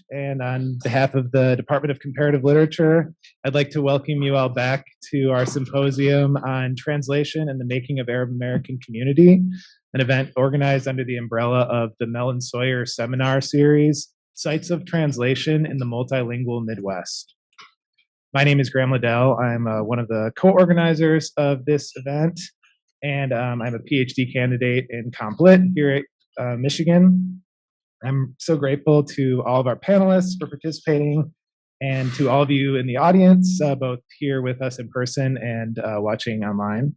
And on behalf of the Department of Comparative Literature, I'd like to welcome you all back to our symposium on translation and the making of Arab American community, an event organized under the umbrella of the Mellon Sawyer Seminar Series, Sites of Translation in the Multilingual Midwest. My name is Graham Liddell. I'm one of the co-organizers of this event, and I'm a Ph.D. candidate in Comp Lit here at Michigan. I'm so grateful to all of our panelists for participating and to all of you in the audience, both here with us in person and watching online.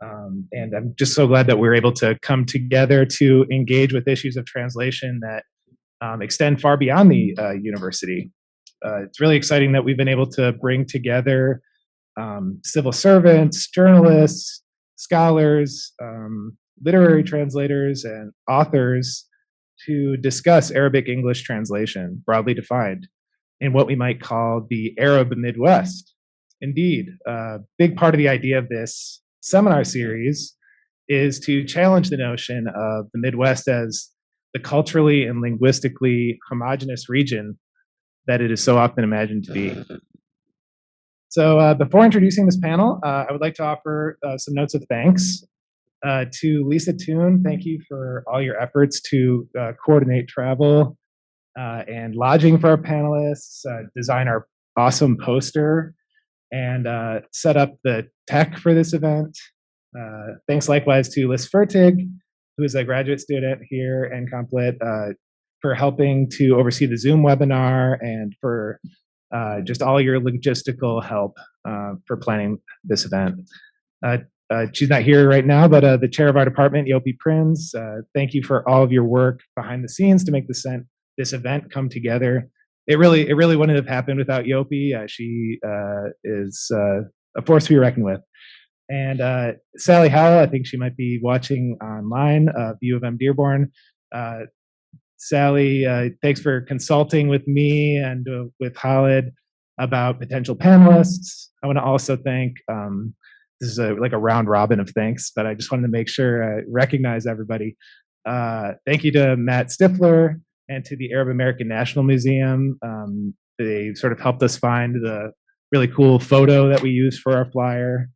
And I'm just so glad that we're able to come together to engage with issues of translation that extend far beyond the university. It's really exciting that we've been able to bring together civil servants, journalists, scholars, literary translators, and authors to discuss Arabic English translation, broadly defined, in what we might call the Arab Midwest. Indeed, a big part of the idea of this seminar series is to challenge the notion of the Midwest as the culturally and linguistically homogenous region that it is so often imagined to be. So before introducing this panel, I would like to offer some notes of thanks. To Lisa Toon, thank you for all your efforts to coordinate travel and lodging for our panelists, design our awesome poster, and set up the tech for this event. Thanks likewise to Liz Fertig, who is a graduate student here in Comp Lit, for helping to oversee the Zoom webinar and for just all your logistical help for planning this event. She's not here right now, but the chair of our department, Yopi Prinz, thank you for all of your work behind the scenes to make this event come together. It really wouldn't have happened without Yopi. She is a force to be reckoned with. And Sally Howell, I think she might be watching online, U of M-Dearborn. Sally, thanks for consulting with me and with Khalid about potential panelists. I want to also thank this is like a round robin of thanks, but I just wanted to make sure I recognize everybody. Thank you to Matt Stifler and to the Arab American National Museum. They sort of helped us find the really cool photo that we used for our flyer.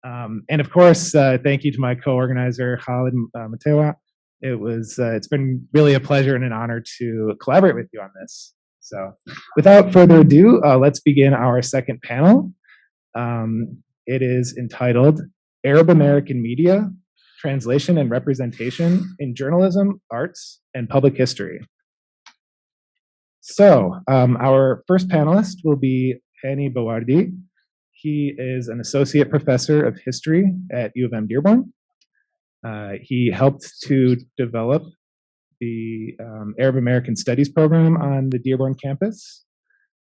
And of course, thank you to my co-organizer, Khalid Matewa. It's been really a pleasure and an honor to collaborate with you on this. So without further ado, let's begin our second panel. It is entitled Arab American Media, Translation and Representation in Journalism, Arts, and Public History. So our first panelist will be Hany Bawardi. He is an associate professor of history at U of M-Dearborn. He helped to develop the Arab American Studies program on the Dearborn campus.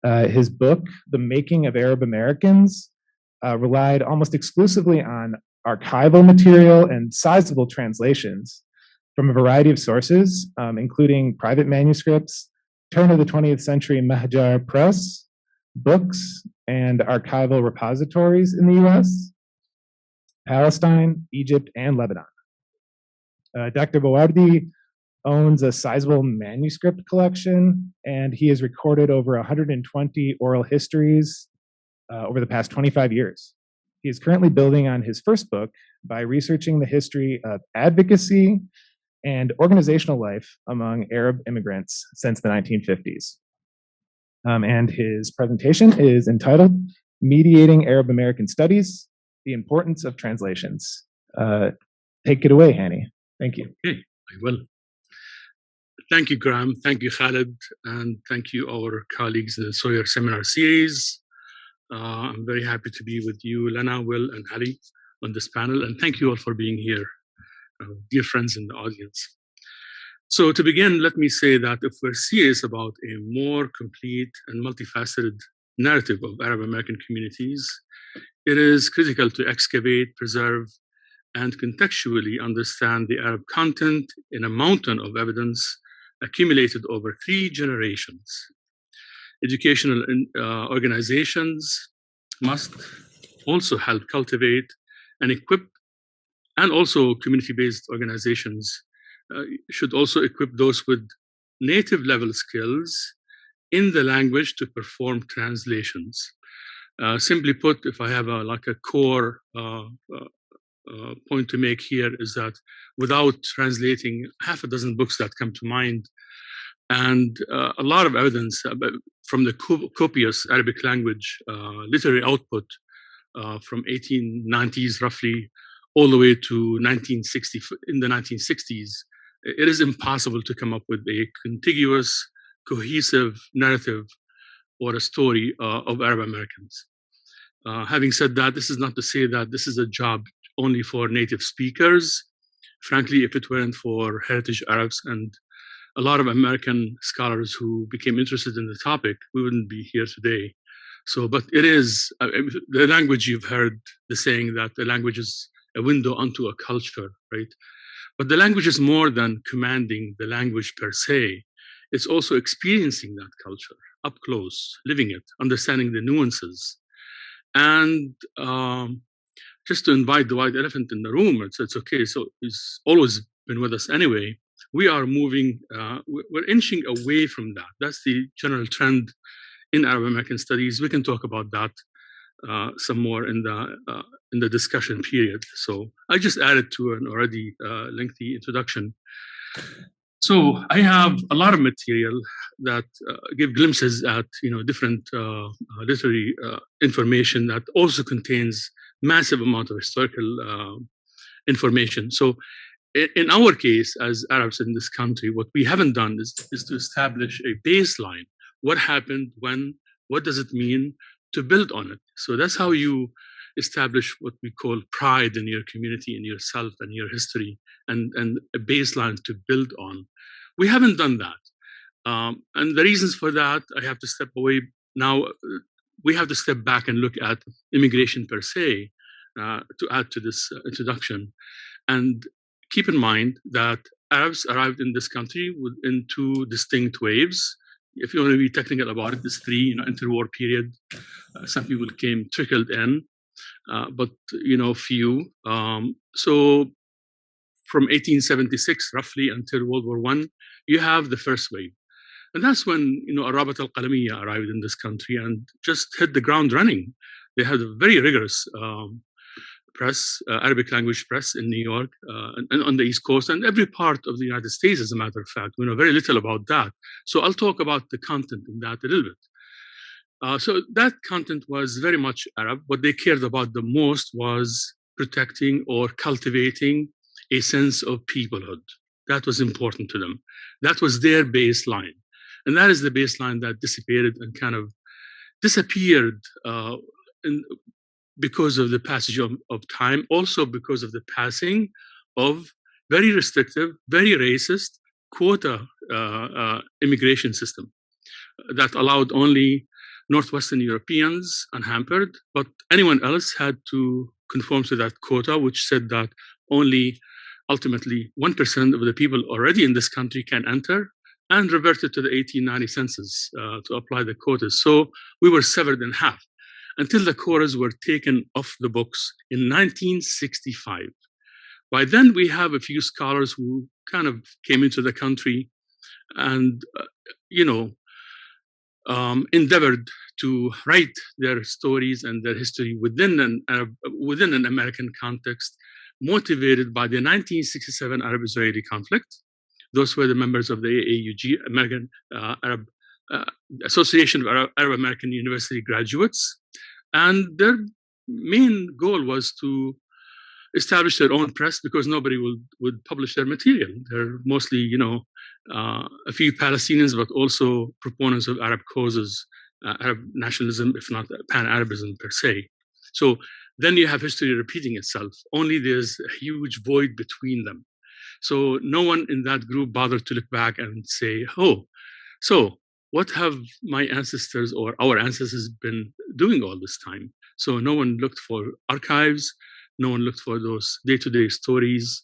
His book, The Making of Arab Americans, relied almost exclusively on archival material and sizable translations from a variety of sources, including private manuscripts, turn of the 20th century Mahjar press, books, and archival repositories in the US, Palestine, Egypt, and Lebanon. Dr. Bawardi owns a sizable manuscript collection, and he has recorded over 120 oral histories over the past 25 years. He is currently building on his first book by researching the history of advocacy and organizational life among Arab immigrants since the 1950s. And his presentation is entitled Mediating Arab American Studies, The Importance of Translations. Take it away, Hany. Thank you. Okay, I will. Thank you, Graham. Thank you, Khalid. And thank you, our colleagues in the Sawyer Seminar Series. I'm very happy to be with you, Lana, Will, and Ali on this panel. And thank you all for being here, dear friends in the audience. So to begin, let me say that if we're serious about a more complete and multifaceted narrative of Arab American communities, it is critical to excavate, preserve, and contextually understand the Arab content in a mountain of evidence accumulated over 3 generations. Educational organizations must also help cultivate and equip, and also community-based organizations should also equip those with native level skills in the language to perform translations. Simply put, if I have like a core point to make here is that without translating half a dozen books that come to mind, and a lot of evidence from the copious Arabic language literary output from 1890s roughly all the way to 1960, in the 1960s, it is impossible to come up with a contiguous, cohesive narrative or a story of Arab Americans. Having said that, this is not to say that this is a job only for native speakers. Frankly, if it weren't for heritage Arabs and a lot of American scholars who became interested in the topic, we wouldn't be here today. So, but it is the language. You've heard the saying that the language is a window onto a culture, right? But the language is more than commanding the language per se. It's also experiencing that culture up close, living it, understanding the nuances. And just to invite the white elephant in the room, it's okay. So it's always been with us anyway. We are moving, we're inching away from that. That's the general trend in Arab American studies. We can talk about that some more in the discussion period. So I just added to an already lengthy introduction. So I have a lot of material that give glimpses at different literary information that also contains massive amount of historical information. So in our case, as Arabs in this country, what we haven't done is to establish a baseline. What happened, when, what does it mean, to build on it. So that's how you establish what we call pride in your community, in yourself and your history, and a baseline to build on. We haven't done that. And the reasons for that, I have to step away now. We have to step back and look at immigration per se to add to this introduction. And keep in mind that Arabs arrived in this country in two distinct waves. If you want to be technical about it, there's three, interwar period. Some people trickled in, but few. So from 1876 roughly until World War I, you have the first wave. And that's when, Arabat al-Qalamiyya arrived in this country and just hit the ground running. They had a very rigorous press, Arabic language press in New York and on the East Coast and every part of the United States, as a matter of fact. We know very little about that. So I'll talk about the content in that a little bit. So that content was very much Arab. What they cared about the most was protecting or cultivating a sense of peoplehood. That was important to them. That was their baseline. And that is the baseline that dissipated and kind of disappeared because of the passage of time, also because of the passing of very restrictive, very racist quota immigration system that allowed only Northwestern Europeans unhampered, but anyone else had to conform to that quota, which said that only ultimately 1% of the people already in this country can enter, and reverted to the 1890 census to apply the quotas. So we were severed in half until the quotas were taken off the books in 1965. By then, we have a few scholars who kind of came into the country and, endeavored to write their stories and their history within an American context, motivated by the 1967 Arab-Israeli conflict. Those were the members of the AAUG, American Arab Association of Arab American University Graduates. And their main goal was to establish their own press because nobody would publish their material. They're mostly, a few Palestinians, but also proponents of Arab causes, Arab nationalism, if not pan-Arabism per se. So then you have history repeating itself, only there's a huge void between them. So no one in that group bothered to look back and say, oh, so what have my ancestors or our ancestors been doing all this time? So no one looked for archives, no one looked for those day-to-day stories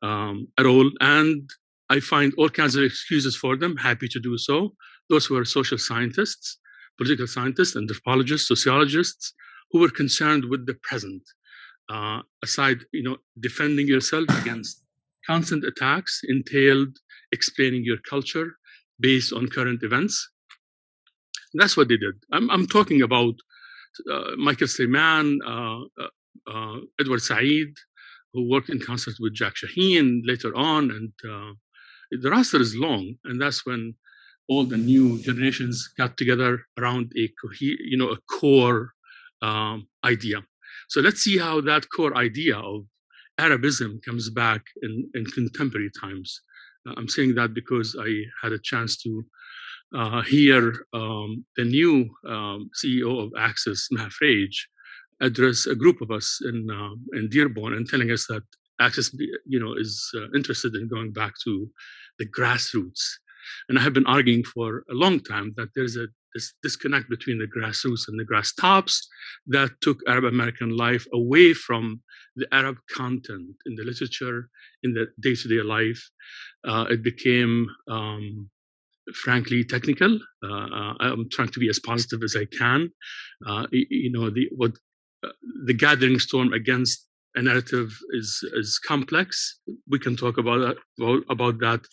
at all. And I find all kinds of excuses for them, happy to do so. Those were social scientists, political scientists, anthropologists, sociologists, who were concerned with the present. Aside, defending yourself against constant attacks entailed explaining your culture, based on current events. And that's what they did. I'm talking about Michael Sleiman, Edward Said, who worked in concert with Jack Shaheen later on, and the roster is long. And that's when all the new generations got together around a core idea. So let's see how that core idea of Arabism comes back in contemporary times. I'm saying that because I had a chance to hear the new CEO of Access, Mahfraj, address a group of us in Dearborn and telling us that Access, is interested in going back to the grassroots. And I have been arguing for a long time that there's this disconnect between the grassroots and the grass tops that took Arab American life away from the Arab content in the literature, in the day-to-day life. It became, frankly, technical. I'm trying to be as positive as I can. The gathering storm against a narrative is complex. We can talk about that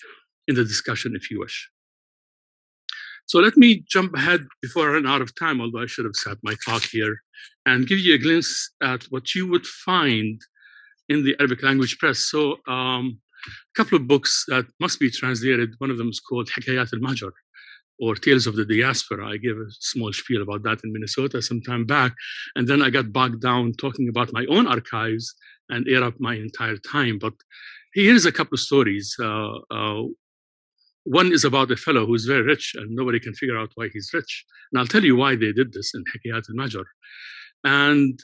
in the discussion if you wish. So let me jump ahead before I run out of time, although I should have set my clock here, and give you a glimpse at what you would find in the Arabic language press. So a couple of books that must be translated. One of them is called Hikayat al-Mahjar, or Tales of the Diaspora. I gave a small spiel about that in Minnesota some time back. And then I got bogged down talking about my own archives and ate up my entire time. But here's a couple of stories. One is about a fellow who's very rich and nobody can figure out why he's rich. And I'll tell you why they did this in Hikayat al-Mahjar. And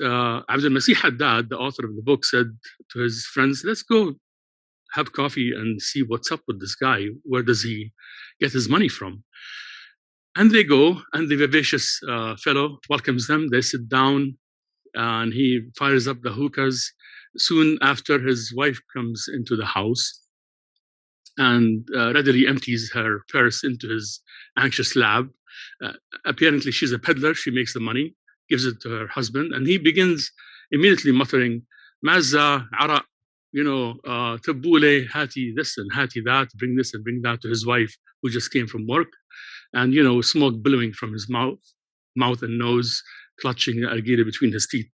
Abdul Masih Haddad, the author of the book, said to his friends, let's go have coffee and see what's up with this guy. Where does he get his money from? And they go, and the vivacious fellow welcomes them. They sit down, and he fires up the hookahs. Soon after, his wife comes into the house and readily empties her purse into his anxious lap. Apparently, she's a peddler. She makes the money, gives it to her husband, and he begins immediately muttering, Mazza, Ara, tabule, hati this and hati that, bring this and bring that to his wife who just came from work. And, smoke billowing from his mouth and nose, clutching the argila between his teeth.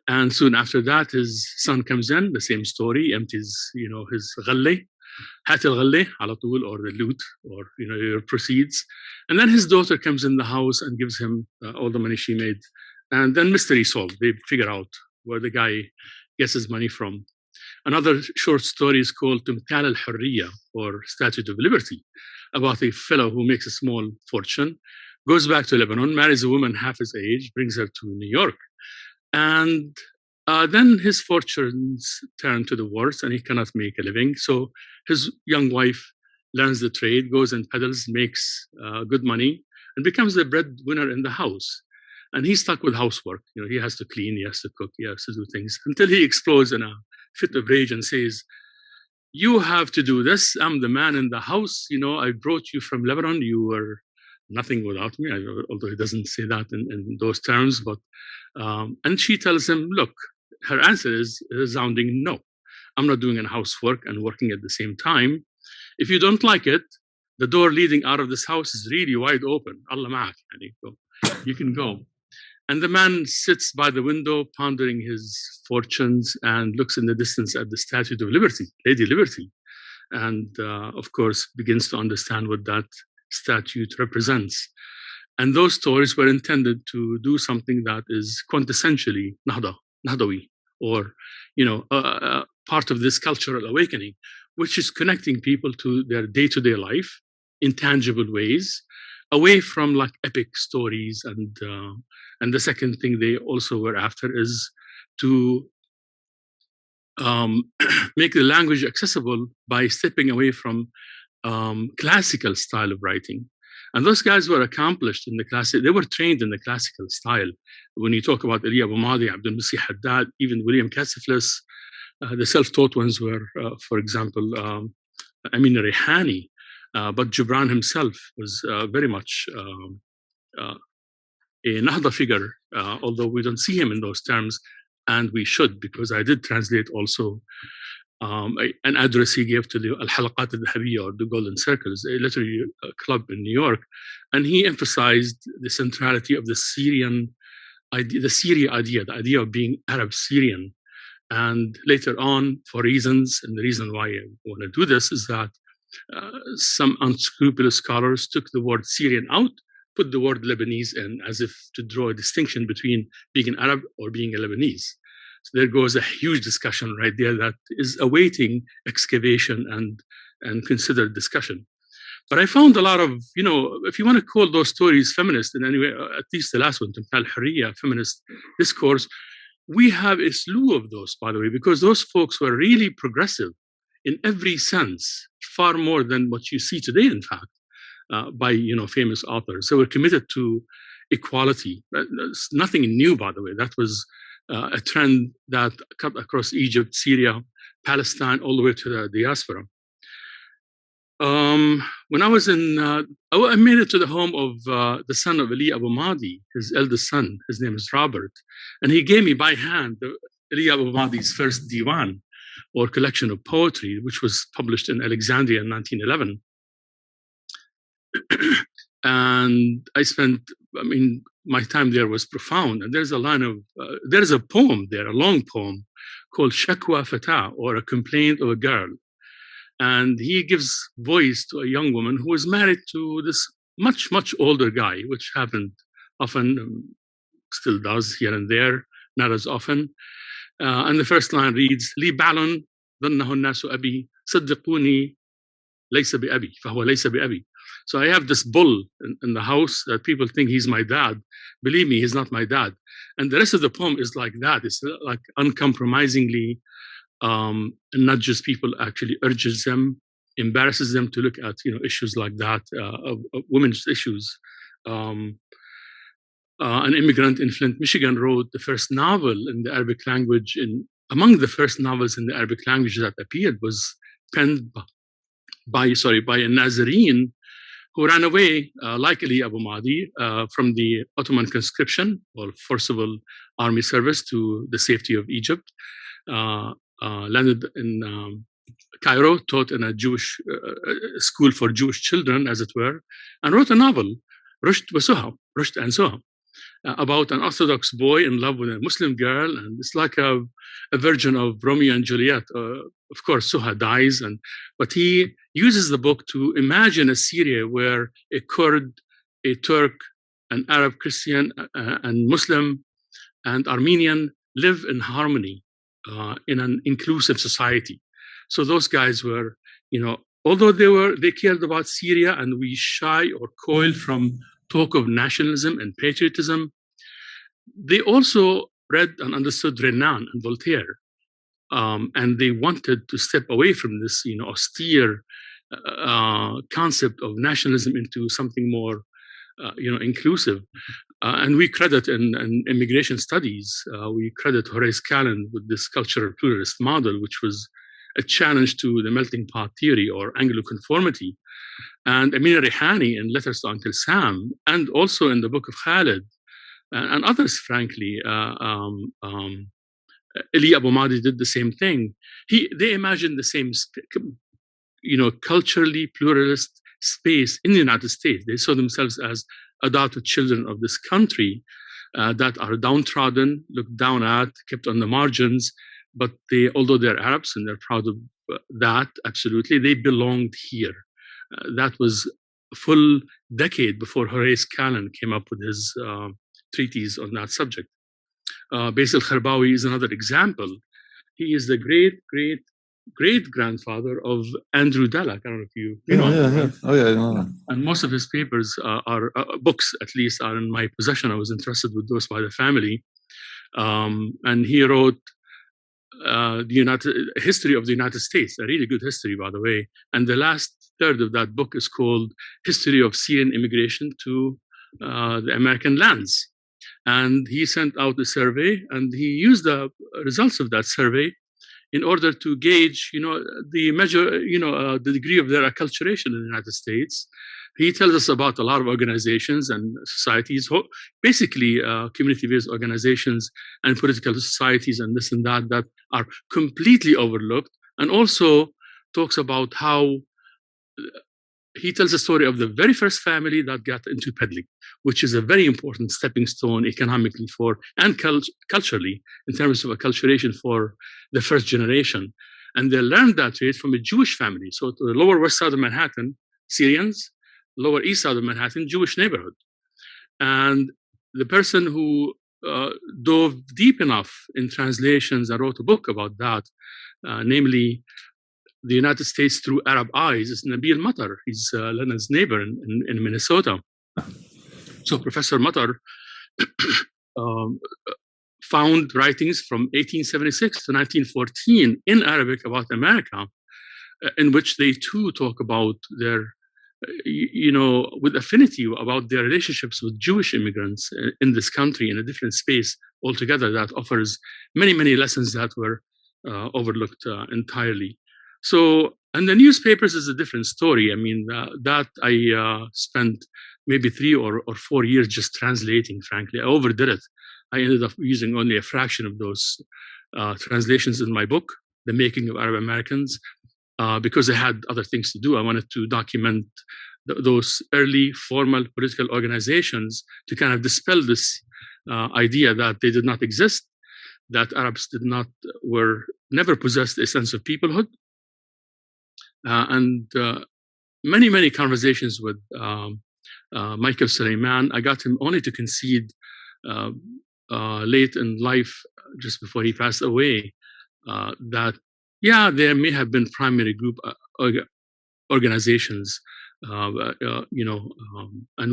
And soon after that, his son comes in, the same story, empties, his ghalle, hat al-ghalle, ala tool, or the loot, or, your proceeds. And then his daughter comes in the house and gives him all the money she made. And then mystery solved. They figure out where the guy gets his money from. Another short story is called Tumtal al-Hurriya, or Statue of Liberty, about a fellow who makes a small fortune, goes back to Lebanon, marries a woman half his age, brings her to New York. And then his fortunes turn to the worst and he cannot make a living. So his young wife learns the trade, goes and peddles, makes good money, and becomes the breadwinner in the house. And he's stuck with housework. He has to clean, he has to cook, he has to do things, until he explodes in a fit of rage and says, you have to do this. I'm the man in the house. I brought you from Lebanon. You were nothing without me, although he doesn't say that in those terms. But and she tells him, look, her answer is a resounding no. I'm not doing housework and working at the same time. If you don't like it, the door leading out of this house is really wide open. Allah ma'ak, you can go. And the man sits by the window, pondering his fortunes, and looks in the distance at the Statue of Liberty, Lady Liberty, and of course begins to understand what that statue represents. And those stories were intended to do something that is quintessentially Nahdawi, or part of this cultural awakening, which is connecting people to their day-to-day life in tangible ways, away from like epic stories. And the second thing they also were after is to make the language accessible by stepping away from classical style of writing. And those guys were accomplished in the classic. They were trained in the classical style. When you talk about Ali Abu Madi, Abdul Masih Haddad, even William Cassiflis, the self-taught ones were, for example, Amin Rehani. But Gibran himself was very much a Nahda figure, although we don't see him in those terms, and we should, because I did translate also an address he gave to the Al-Halaqat al-Dhahabiyya, or the Golden Circles, a literary club in New York. And he emphasized the centrality of the Syrian idea, the idea of being Arab Syrian. And later on, for reasons, and the reason why I want to do this is that some unscrupulous scholars took the word Syrian out, put the word Lebanese in, as if to draw a distinction between being an Arab or being a Lebanese. So there goes a huge discussion right there that is awaiting excavation and considered discussion. But I found a lot of, if you want to call those stories feminist in any way, at least the last one, Timthal Hurriya, feminist discourse, we have a slew of those, by the way, because those folks were really progressive in every sense, far more than what you see today, in fact, by famous authors. So we're committed to equality. That's nothing new, by the way. That was a trend that cut across Egypt, Syria, Palestine, all the way to the diaspora. When I was I made it to the home of the son of Ali Abu Mahdi, his eldest son. His name is Robert. And he gave me by hand Ali Abu Mahdi's first diwan, or collection of poetry, which was published in Alexandria in 1911. And my time there was profound. And there's a poem there, a long poem called Shakwa Fatah, or a complaint of a girl. And he gives voice to a young woman who was married to this much, much older guy, which happened often, still does here and there, not as often. And the first line reads, لي بعل ظنه الناس أبي صدقوني ليس بأبي فهو ليس بأبي. So I have this bull in the house that people think he's my dad. Believe me, he's not my dad. And the rest of the poem is like that. It's like uncompromisingly nudges people, actually urges them, embarrasses them to look at issues like that, of women's issues. An immigrant in Flint, Michigan, wrote the first novel in the Arabic language. Among the first novels in the Arabic language that appeared was penned by a Nazarene who ran away, like Ali Abu Mahdi, from the Ottoman conscription, or forcible army service, to the safety of Egypt. Landed in Cairo, taught in a Jewish school for Jewish children, as it were, and wrote a novel, Rushd and Suha, about an Orthodox boy in love with a Muslim girl, and it's like a version of Romeo and Juliet. Of course, Suha dies, but he uses the book to imagine a Syria where a Kurd, a Turk, an Arab, Christian, and Muslim, and Armenian live in harmony in an inclusive society. So those guys were, although they cared about Syria, and we shy or coil from talk of nationalism and patriotism, they also read and understood Renan and Voltaire, and they wanted to step away from this, austere concept of nationalism into something more, inclusive. And we credit in immigration studies, we credit Horace Callan with this cultural pluralist model, which was a challenge to the melting pot theory or Anglo-conformity. And Amina Rehani in Letters to Uncle Sam, and also in the book of Khalid, and others, frankly, Ali Abu Mahdi did the same thing. They imagined the same, culturally pluralist space in the United States. They saw themselves as adopted children of this country that are downtrodden, looked down at, kept on the margins. But although they're Arabs and they're proud of that, absolutely, they belonged here. That was a full decade before Horace Callan came up with his treatise on that subject. Basil Kharbawi is another example. He is the great-grandfather of Andrew Dallek. I don't know if you know. Yeah. Oh, yeah, I know. And most of his papers are books, at least, are in my possession. I was entrusted with those by the family. And he wrote the history of the United States, a really good history, by the way. And the last third of that book is called History of Syrian Immigration to the American Lands. And he sent out a survey, and he used the results of that survey in order to gauge, the degree of their acculturation in the United States. He tells us about a lot of organizations and societies, basically community-based organizations and political societies and this and that are completely overlooked, and also talks about how he tells the story of the very first family that got into peddling, which is a very important stepping stone economically for and culturally in terms of acculturation for the first generation. And they learned that trade from a Jewish family. So to the lower west side of Manhattan, Syrians, lower east side of Manhattan, Jewish neighborhood. And the person who dove deep enough in translations and wrote a book about that, namely the United States through Arab eyes, is Nabil Matar. He's Lana's neighbor in Minnesota. So Professor Matar found writings from 1876 to 1914 in Arabic about America, in which they too talk about their, with affinity about their relationships with Jewish immigrants in this country in a different space altogether that offers many, many lessons that were overlooked entirely. So, and the newspapers is a different story. I mean, that I spent maybe 3 or 4 years just translating, frankly. I overdid it. I ended up using only a fraction of those translations in my book, The Making of Arab Americans, because I had other things to do. I wanted to document those early formal political organizations to kind of dispel this idea that they did not exist, that Arabs never possessed a sense of peoplehood. And many, many conversations with Michael Suleiman. I got him only to concede late in life, just before he passed away, that, yeah, there may have been primary group organizations, and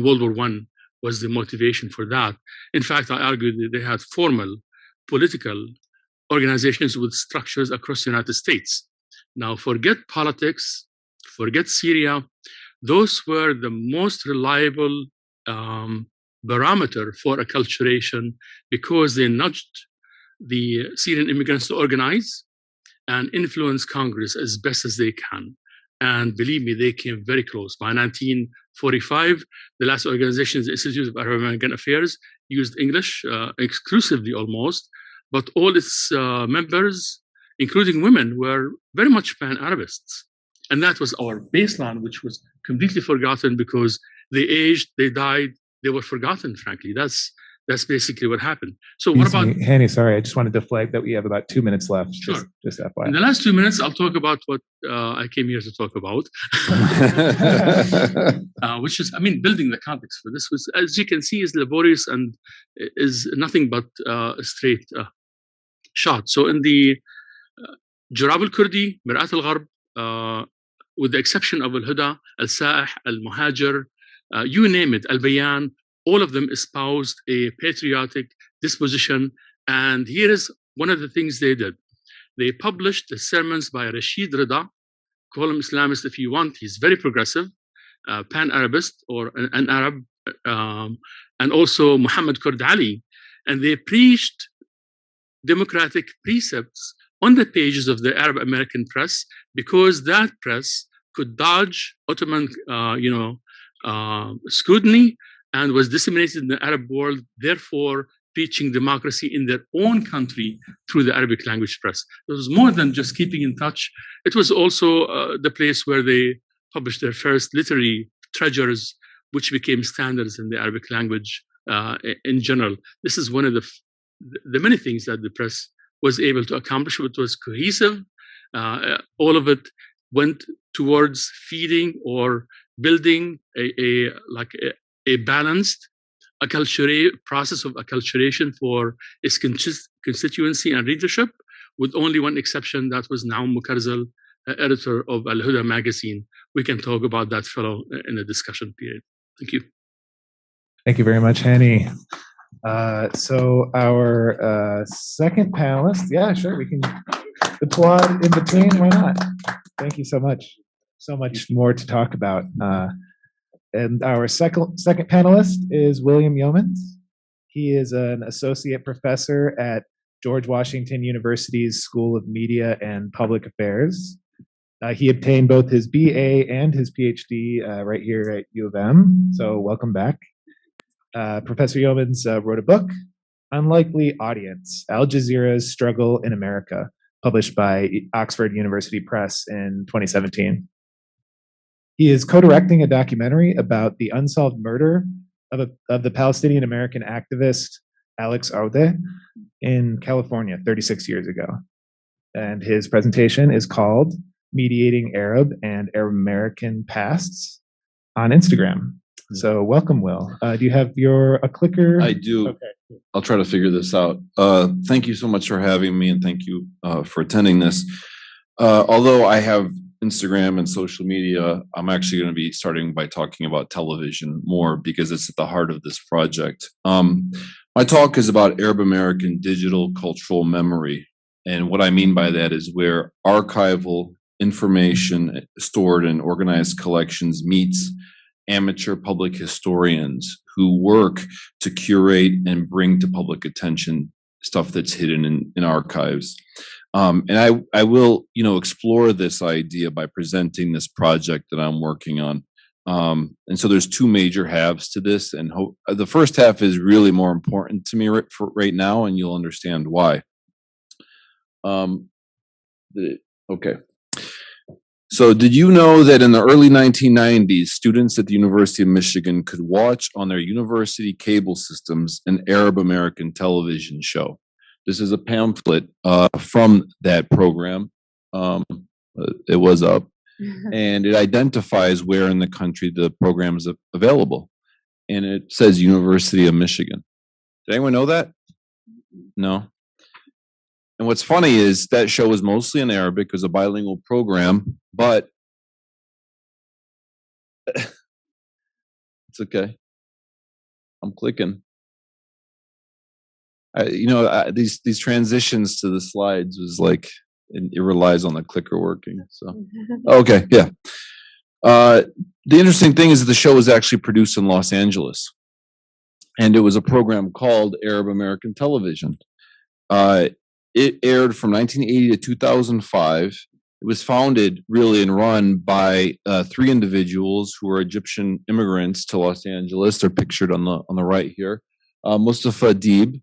World War I was the motivation for that. In fact, I argued that they had formal political organizations with structures across the United States. Now, forget politics, forget Syria. Those were the most reliable barometer for acculturation because they nudged the Syrian immigrants to organize and influence Congress as best as they can. And believe me, they came very close. By 1945, the last organization, the Institute of Arab American Affairs, used English exclusively almost, but all its members, including women, were very much pan-Arabists. And that was our baseline, which was completely forgotten because they aged, they died, they were forgotten, frankly. That's basically what happened. So what about... Hany, sorry, I just wanted to flag that we have about 2 minutes left. Sure. Just FYI. In the last 2 minutes, I'll talk about what I came here to talk about, which is, building the context for this, was, as you can see, is laborious and is nothing but a straight shot. So in the Jurab al-Kurdi, Mirat al-Gharb, with the exception of al-Huda, al-Sa'ih, al-Muhajir, you name it, al-Bayan, all of them espoused a patriotic disposition. And here is one of the things they did. They published the sermons by Rashid Rida, call him Islamist if you want. He's very progressive, pan-Arabist or an Arab, and also Muhammad Kurd Ali. And they preached democratic precepts on the pages of the Arab American press because that press could dodge Ottoman, scrutiny and was disseminated in the Arab world, therefore preaching democracy in their own country through the Arabic language press. It was more than just keeping in touch. It was also the place where they published their first literary treasures, which became standards in the Arabic language in general. This is one of the many things that the press was able to accomplish. It was cohesive. All of it went towards feeding or building a balanced process of acculturation for its constituency and readership, with only one exception, that was Naum Mukarzal, editor of Al-Huda magazine. We can talk about that fellow in the discussion period. Thank you. Thank you very much, Hany. So our second panelist, yeah, sure, we can applaud in between, why not? Thank you so much. So much more to talk about. And our second panelist is William Youmans. He is an associate professor at George Washington University's School of Media and Public Affairs. He obtained both his BA and his PhD right here at U of M. So welcome back. Professor Youmans wrote a book, Unlikely Audience, Al Jazeera's Struggle in America, published by Oxford University Press in 2017. He is co-directing a documentary about the unsolved murder of the Palestinian American activist Alex Aude in California 36 years ago. And his presentation is called Mediating Arab and Arab American Pasts on Instagram. So welcome, Will. Do you have a clicker? I do. Okay. I'll try to figure this out. Thank you so much for having me, and thank you for attending this. Although I have Instagram and social media, I'm actually going to be starting by talking about television more because it's at the heart of this project. My talk is about Arab American digital cultural memory. And what I mean by that is where archival information stored in organized collections meets amateur public historians who work to curate and bring to public attention stuff that's hidden in archives. And I will, explore this idea by presenting this project that I'm working on. And so there's two major halves to this, and the first half is really more important to me right now, and you'll understand why. Okay. So did you know that in the early 1990s, students at the University of Michigan could watch on their university cable systems an Arab American television show? This is a pamphlet from that program. It was up, and it identifies where in the country the program is available. And it says University of Michigan. Did anyone know that? No? And what's funny is that show was mostly in Arabic. It was a bilingual program, but it's okay. I'm clicking. These transitions to the slides was like it relies on the clicker working. So okay, yeah. The interesting thing is that the show was actually produced in Los Angeles, and it was a program called Arab American Television. It aired from 1980 to 2005. It was founded really and run by three individuals who are Egyptian immigrants to Los Angeles. They're pictured on the right here. Mustafa Deeb,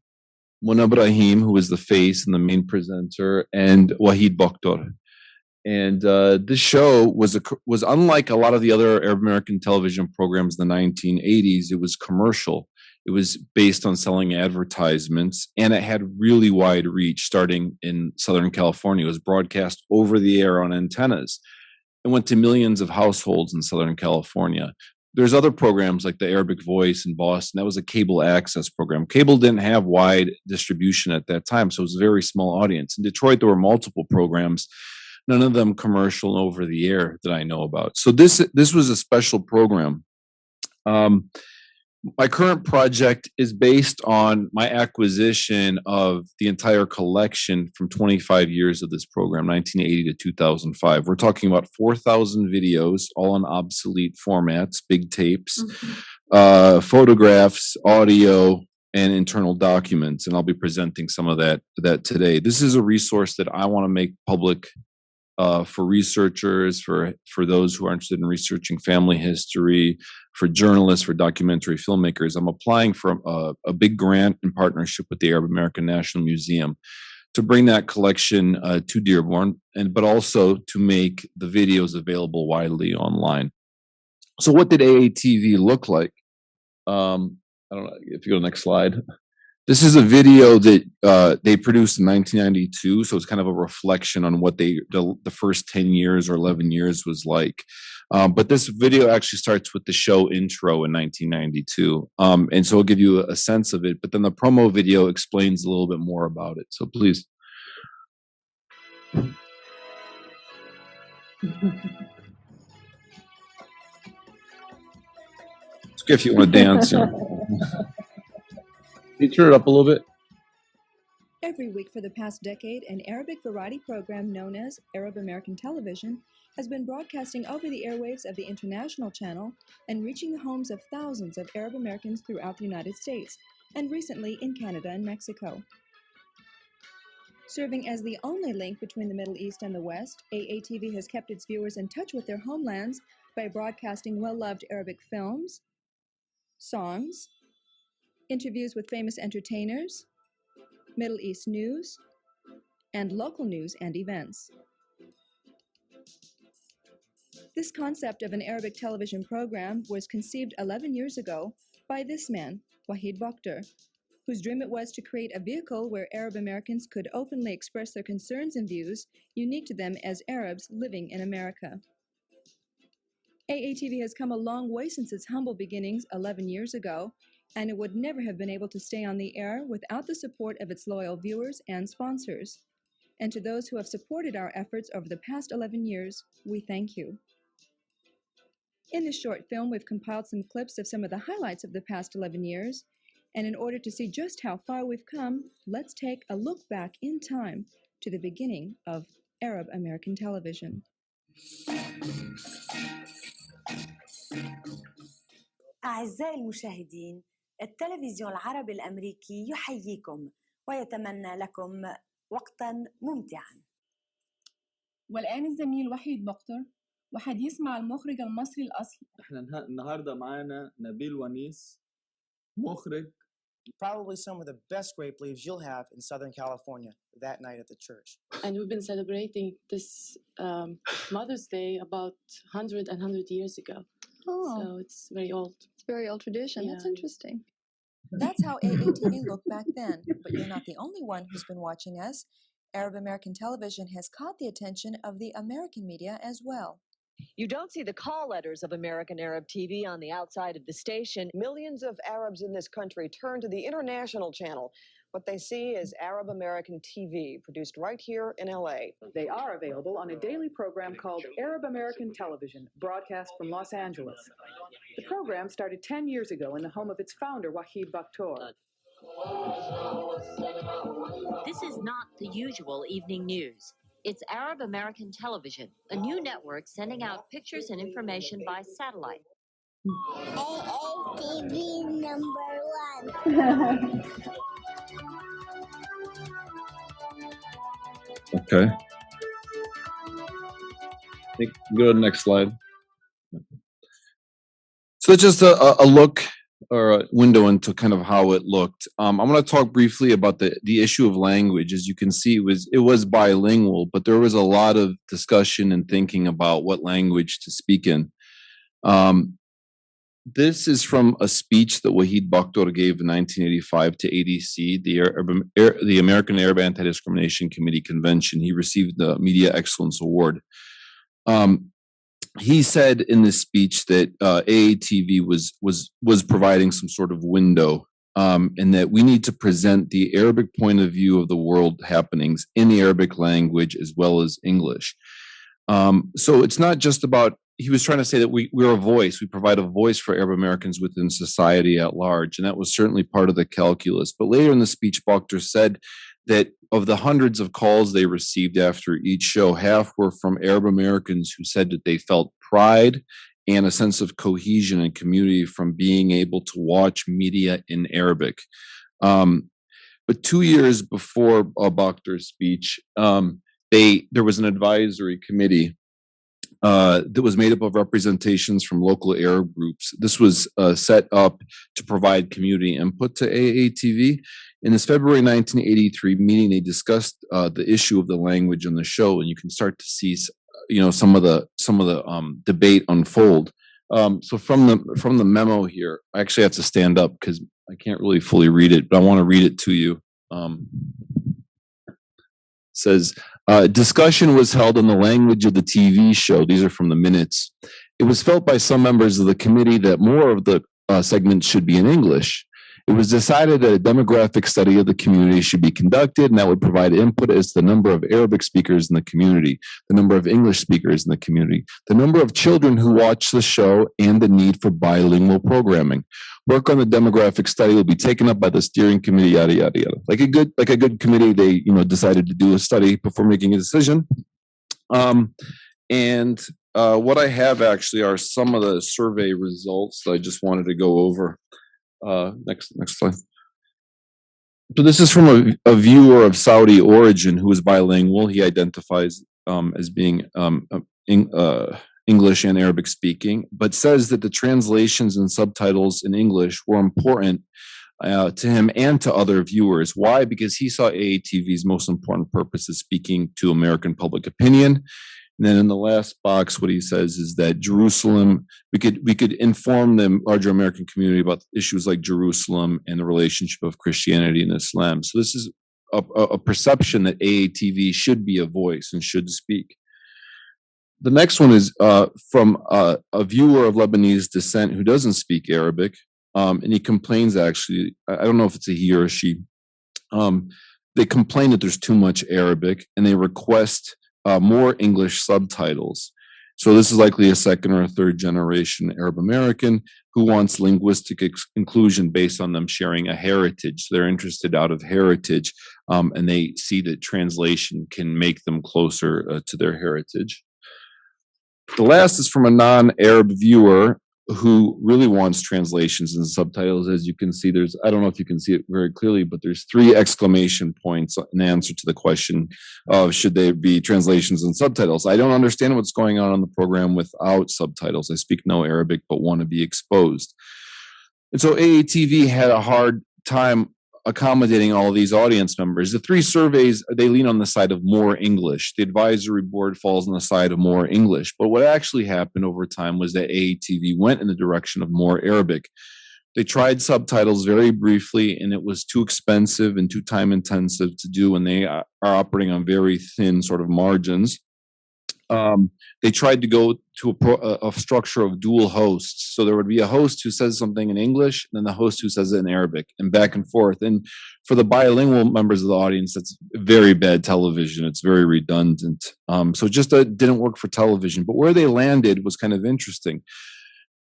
Mona Ibrahim, who is the face and the main presenter, and Wahid Bakhtar. And this show was unlike a lot of the other Arab American television programs in the 1980s. It was commercial. It was based on selling advertisements, and it had really wide reach starting in Southern California. It was broadcast over the air on antennas. It went to millions of households in Southern California. There's other programs like the Arabic Voice in Boston. That was a cable access program. Cable didn't have wide distribution at that time, so it was a very small audience. In Detroit, there were multiple programs, none of them commercial and over the air that I know about. So this was a special program. My current project is based on my acquisition of the entire collection from 25 years of this program, 1980 to 2005. We're talking about 4,000 videos, all on obsolete formats, big tapes, photographs, audio, and internal documents. And I'll be presenting some of that today. This is a resource that I want to make public for researchers, for those who are interested in researching family history, for journalists, for documentary filmmakers. I'm applying for a big grant in partnership with the Arab American National Museum to bring that collection to Dearborn, but also to make the videos available widely online. So what did AATV look like? I don't know if you go to the next slide. This is a video that they produced in 1992, so it's kind of a reflection on what the first 10 years or 11 years was like. But this video actually starts with the show intro in 1992, and so I'll give you a sense of it. But then the promo video explains a little bit more about it. So please. It's good if you want to dance. Can you turn it up a little bit? Every week for the past decade, an Arabic variety program known as Arab American Television has been broadcasting over the airwaves of the International Channel and reaching the homes of thousands of Arab Americans throughout the United States, and recently in Canada and Mexico. Serving as the only link between the Middle East and the West, AATV has kept its viewers in touch with their homelands by broadcasting well-loved Arabic films, songs, interviews with famous entertainers, Middle East news, and local news and events. This concept of an Arabic television program was conceived 11 years ago by this man, Wahid Bakhtar, whose dream it was to create a vehicle where Arab Americans could openly express their concerns and views unique to them as Arabs living in America. AATV has come a long way since its humble beginnings 11 years ago, and it would never have been able to stay on the air without the support of its loyal viewers and sponsors. And to those who have supported our efforts over the past 11 years, we thank you. In this short film, we've compiled some clips of some of the highlights of the past 11 years, and in order to see just how far we've come, let's take a look back in time to the beginning of Arab American television. أعزائي المشاهدين، التلفزيون العربي الأمريكي يحييكم ويتمنى لكم وقتاً ممتعاً. والآن الزميل وحيد بختر وحديث مع المخرج المصري الأصلي. احنا النهارده معانا نبيل ونيس مخرج. Probably some of the best grape leaves you'll have in Southern California that night at the church. And we've been celebrating this Mother's Day about 100 years ago. Oh, So it's very old. it's a very old tradition. Yeah. That's interesting. That's how AATV looked back then, but you're not the only one who's been watching us. Arab American television has caught the attention of the American media as well. You don't see the call letters of American Arab TV on the outside of the station. Millions of Arabs in this country turn to the international channel. What they see is Arab American TV, produced right here in LA. They are available on a daily program called Arab American Television, broadcast from Los Angeles. The program started 10 years ago in the home of its founder, Wahid Bakhtar. This is not the usual evening news. It's Arab American Television, a new network sending out pictures and information by satellite. AATV #1. Okay. Go to the next slide. So that's just a look or a window into kind of how it looked. I'm going to talk briefly about the issue of language. As you can see, it was bilingual, but there was a lot of discussion and thinking about what language to speak in. This is from a speech that Wahid Bakhtar gave in 1985 to ADC, the American Arab Anti-Discrimination Committee Convention. He received the Media Excellence Award. He said in this speech that AATV was providing some sort of window, and that we need to present the Arabic point of view of the world happenings in the Arabic language as well as English. So it's not just about, he was trying to say that we're a voice, we provide a voice for Arab Americans within society at large, and that was certainly part of the calculus. But later in the speech, Bakhtar said that of the hundreds of calls they received after each show, half were from Arab Americans who said that they felt pride and a sense of cohesion and community from being able to watch media in Arabic. But 2 years before Bakhtar's speech, there was an advisory committee that was made up of representations from local Arab groups. This was set up to provide community input to AATV. In this February 1983 meeting, they discussed the issue of the language in the show, and you can start to see, some of the debate unfold. So from the memo here, I actually have to stand up because I can't really fully read it, but I want to read it to you. It says, discussion was held on the language of the TV show. These are from the minutes. It was felt by some members of the committee that more of the segments should be in English. It was decided that a demographic study of the community should be conducted, and that would provide input as to the number of Arabic speakers in the community, the number of English speakers in the community, the number of children who watch the show, and the need for bilingual programming. Work on the demographic study will be taken up by the steering committee, yada, yada, yada. Like a good committee, they, decided to do a study before making a decision. What I have actually are some of the survey results that I just wanted to go over. Next slide. So this is from a viewer of Saudi origin who is bilingual. He identifies as being English and Arabic speaking, but says that the translations and subtitles in English were important to him and to other viewers. Why? Because he saw AATV's most important purpose is speaking to American public opinion. And then in the last box, what he says is that Jerusalem, we could inform the larger American community about issues like Jerusalem and the relationship of Christianity and Islam. So this is a perception that AATV should be a voice and should speak. The next one is from a viewer of Lebanese descent who doesn't speak Arabic, and he complains, actually, I don't know if it's a he or a she, they complain that there's too much Arabic, and they request more English subtitles. So this is likely a second or a third generation Arab American who wants linguistic inclusion based on them sharing a heritage. So they're interested out of heritage, and they see that translation can make them closer to their heritage. The last is from a non-Arab viewer who really wants translations and subtitles. As you can see, I don't know if you can see it very clearly, but there's 3 exclamation points in answer to the question of should there be translations and subtitles. I don't understand what's going on the program without subtitles. I speak no Arabic, but want to be exposed. And so AATV had a hard time accommodating all of these audience members. The 3 surveys, they lean on the side of more English. The advisory board falls on the side of more English. But what actually happened over time was that AATV went in the direction of more Arabic. They tried subtitles very briefly, and it was too expensive and too time intensive to do, and they are operating on very thin sort of margins. They tried to go to a structure of dual hosts. So there would be a host who says something in English, and then the host who says it in Arabic, and back and forth. And for the bilingual members of the audience, that's very bad television. It's very redundant. So it just didn't work for television. But where they landed was kind of interesting.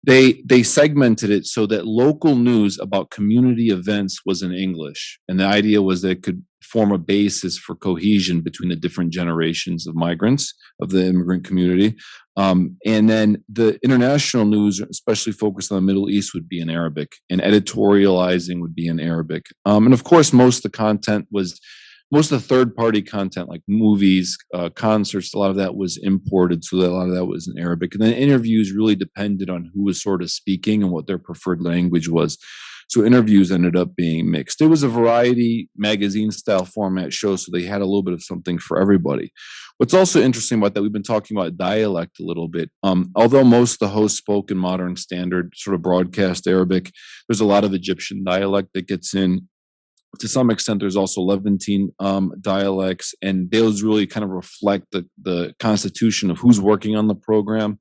They segmented it so that local news about community events was in English. And the idea was that it could form a basis for cohesion between the different generations of migrants, of the immigrant community. And then the international news, especially focused on the Middle East, would be in Arabic, and editorializing would be in Arabic. And of course, most of the third-party content, like movies, concerts, a lot of that was imported, so a lot of that was in Arabic. And then interviews really depended on who was sort of speaking and what their preferred language was. So interviews ended up being mixed. It was a variety magazine-style format show, so they had a little bit of something for everybody. What's also interesting about that, we've been talking about dialect a little bit. Although most of the hosts spoke in modern standard sort of broadcast Arabic, there's a lot of Egyptian dialect that gets in. To some extent, there's also Levantine dialects, and those really kind of reflect the constitution of who's working on the program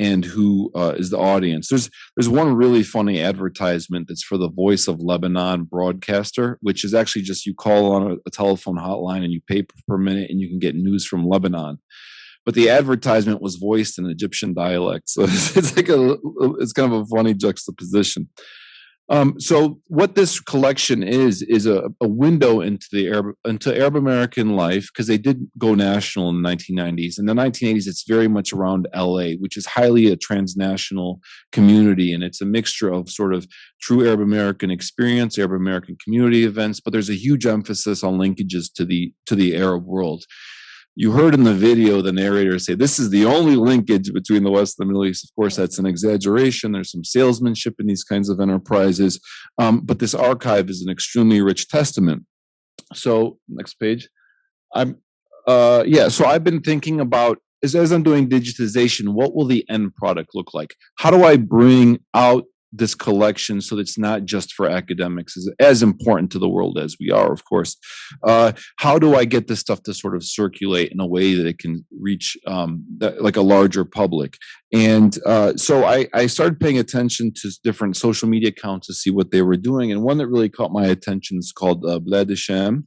and who is the audience. There's one really funny advertisement that's for the Voice of Lebanon broadcaster, which is actually just you call on a telephone hotline and you pay per minute and you can get news from Lebanon. But the advertisement was voiced in Egyptian dialect, so it's kind of a funny juxtaposition. So what this collection is a window into Arab American life, because they did go national in the 1990s. In the 1980s, it's very much around LA, which is highly a transnational community, and it's a mixture of sort of true Arab American experience, Arab American community events, but there's a huge emphasis on linkages to the Arab world. You heard in the video the narrator say, this is the only linkage between the West and the Middle East. Of course, that's an exaggeration. There's some salesmanship in these kinds of enterprises. But this archive is an extremely rich testament. So next page. So I've been thinking about, as I'm doing digitization, what will the end product look like? How do I bring out this collection so that it's not just for academics, is as important to the world as we are, of course. How do I get this stuff to sort of circulate in a way that it can reach like a larger public? And so I started paying attention to different social media accounts to see what they were doing. And one that really caught my attention is called Blad Sham.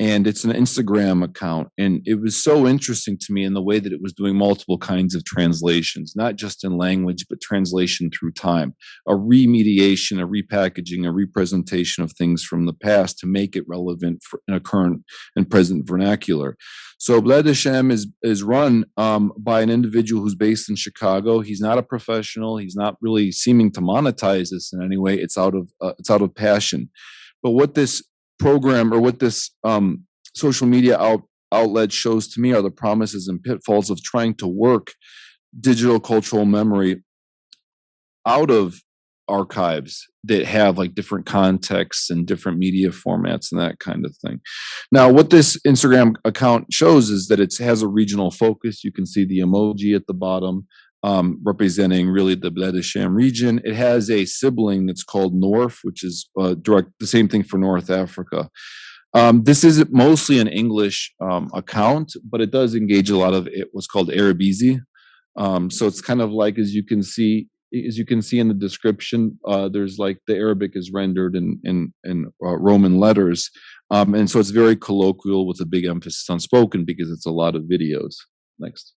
And it's an Instagram account. And it was so interesting to me in the way that it was doing multiple kinds of translations, not just in language, but translation through time, a remediation, a repackaging, a representation of things from the past to make it relevant in a current and present vernacular. So Blad Sham is run by an individual who's based in Chicago. He's not a professional. He's not really seeming to monetize this in any way. It's out of passion. But what this program, or what this social media outlet shows to me, are the promises and pitfalls of trying to work digital cultural memory out of archives that have like different contexts and different media formats and that kind of thing. Now, what this Instagram account shows is that it has a regional focus. You can see the emoji at the bottom, representing really the Bled Sham region. It has a sibling that's called North, which is the same thing for North Africa. This is mostly an English account, but it does engage a lot of what's called Arabizi. So it's kind of like, as you can see in the description, there's like the Arabic is rendered in Roman letters. And so it's very colloquial with a big emphasis on spoken because it's a lot of videos. Next.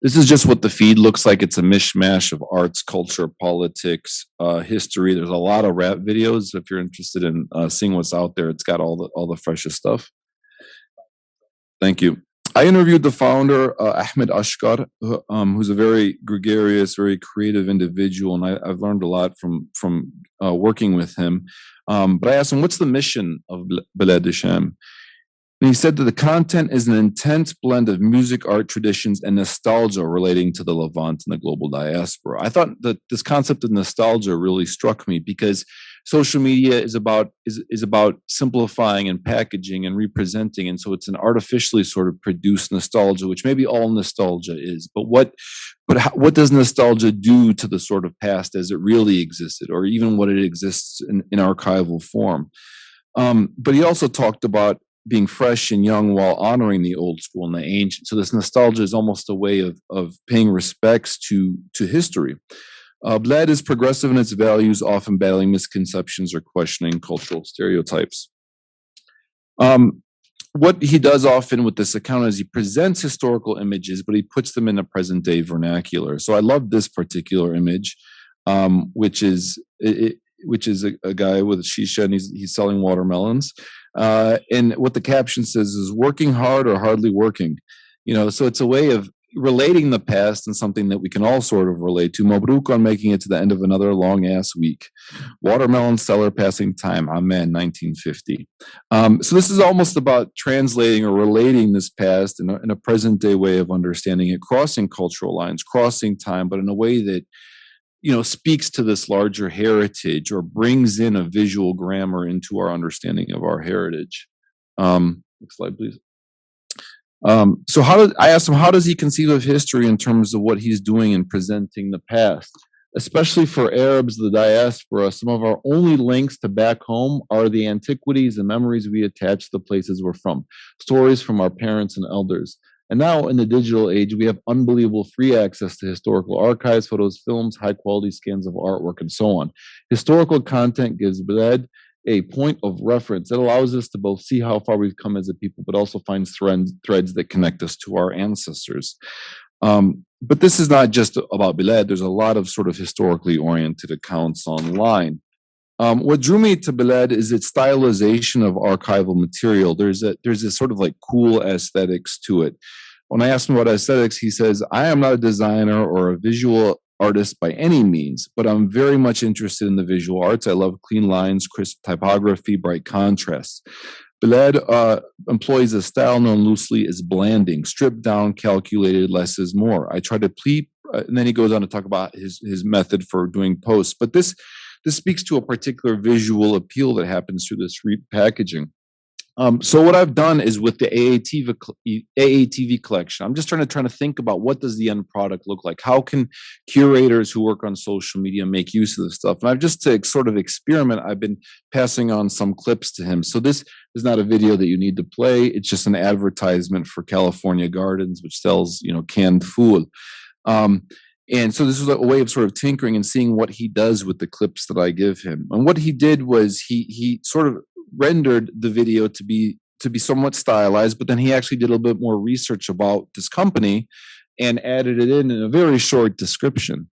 This is just what the feed looks like. It's a mishmash of arts, culture, politics, history. There's a lot of rap videos. If you're interested in seeing what's out there, it's got all the freshest stuff. Thank you. I interviewed the founder, Ahmed Ashkar, who's a very gregarious, very creative individual, and I've learned a lot from working with him. But I asked him, what's the mission of Bled Sham? And he said that the content is an intense blend of music, art traditions, and nostalgia relating to the Levant and the global diaspora. I thought that this concept of nostalgia really struck me because social media is about simplifying and packaging and representing, and so it's an artificially sort of produced nostalgia, which maybe all nostalgia is. But what does nostalgia do to the sort of past as it really existed, or even what it exists in archival form? But he also talked about being fresh and young while honoring the old school and the ancient. So this nostalgia is almost a way of paying respects to history. Bled is progressive in its values, often battling misconceptions or questioning cultural stereotypes. What he does often with this account is he presents historical images, but he puts them in a present day vernacular. So I love this particular image, which is a guy with a shisha and he's selling watermelons. And what the caption says is working hard or hardly working, so it's a way of relating the past and something that we can all sort of relate to. Mabruk on making it to the end of another long ass week. Watermelon seller passing time. Amen, 1950. So this is almost about translating or relating this past in a present day way of understanding it, crossing cultural lines, crossing time, but in a way that speaks to this larger heritage or brings in a visual grammar into our understanding of our heritage. Next slide, please. So I asked him, how does he conceive of history in terms of what he's doing in presenting the past? Especially for Arabs, the diaspora, some of our only links to back home are the antiquities and memories we attach to the places we're from, stories from our parents and elders. And now in the digital age, we have unbelievable free access to historical archives, photos, films, high quality scans of artwork, and so on. Historical content gives Bled a point of reference that allows us to both see how far we've come as a people, but also find threads that connect us to our ancestors. But this is not just about Bled. There's a lot of sort of historically oriented accounts online. What drew me to Bled is its stylization of archival material. There's this sort of like cool aesthetics to it. When I asked him about aesthetics, he says, I am not a designer or a visual artist by any means, but I'm very much interested in the visual arts. I love clean lines, crisp typography, bright contrasts. Bled employs a style known loosely as blanding, stripped down, calculated, less is more. I try to plead, and then he goes on to talk about his method for doing posts. But this speaks to a particular visual appeal that happens through this repackaging. So what I've done is with the AATV collection, I'm just trying to think about what does the end product look like? How can curators who work on social media make use of this stuff? And I've just to sort of experiment, I've been passing on some clips to him. So this is not a video that you need to play. It's just an advertisement for California Gardens, which sells, canned food. And so this was a way of sort of tinkering and seeing what he does with the clips that I give him. And what he did was he sort of rendered the video to be somewhat stylized, but then he actually did a little bit more research about this company and added it in a very short description,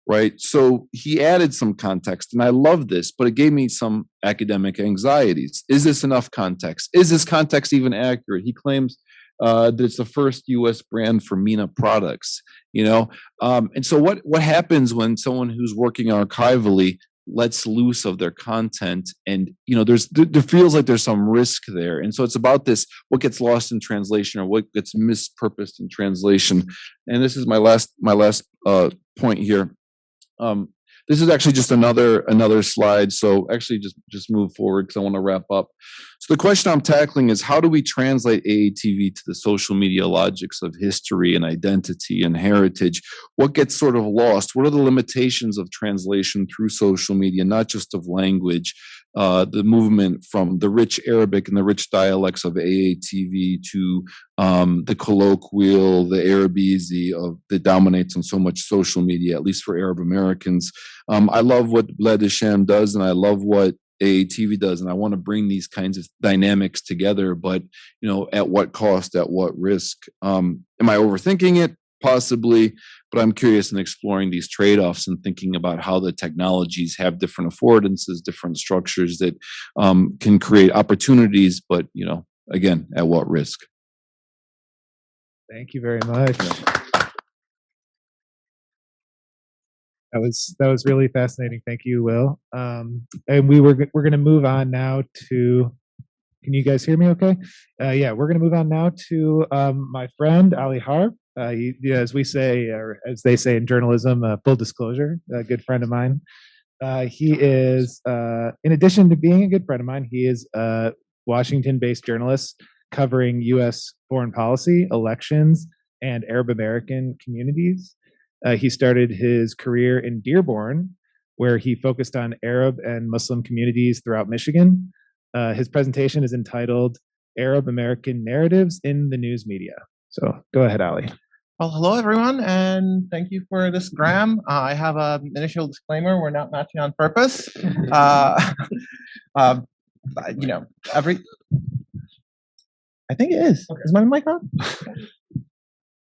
right? So he added some context, and I love this, but it gave me some academic anxieties. Is this enough context? Is this context even accurate? He claims that it's the first U.S. brand for Mina products, and so what happens when someone who's working archivally lets loose of their content, and there feels like there's some risk there, and so it's about this: what gets lost in translation or what gets mispurposed in translation. And this is my last point here. This is actually just another slide. So actually just move forward because I want to wrap up. So the question I'm tackling is, how do we translate AATV to the social media logics of history and identity and heritage? What gets sort of lost? What are the limitations of translation through social media, not just of language? The movement from the rich Arabic and the rich dialects of AATV to the colloquial, the Arabese that dominates on so much social media, at least for Arab Americans. I love what Bled Hashem does, and I love what AATV does, and I want to bring these kinds of dynamics together, but at what cost, at what risk? Am I overthinking it? Possibly, but I'm curious in exploring these trade-offs and thinking about how the technologies have different affordances, different structures that can create opportunities, but again, at what risk? Thank you very much. That was really fascinating. Thank you, Will. And we're going to move on now to. Can you guys hear me? Okay. Yeah, we're going to move on now to my friend Ali Harb. As we say, or as they say in journalism, full disclosure, a good friend of mine. He is, in addition to being a good friend of mine, he is a Washington-based journalist covering U.S. foreign policy, elections, and Arab American communities. He started his career in Dearborn, where he focused on Arab and Muslim communities throughout Michigan. His presentation is entitled Arab American Narratives in the News Media. So go ahead, Ali. Well, hello, everyone, and thank you for this, Graham. I have an initial disclaimer. We're not matching on purpose. I think it is. Okay. Is my mic on?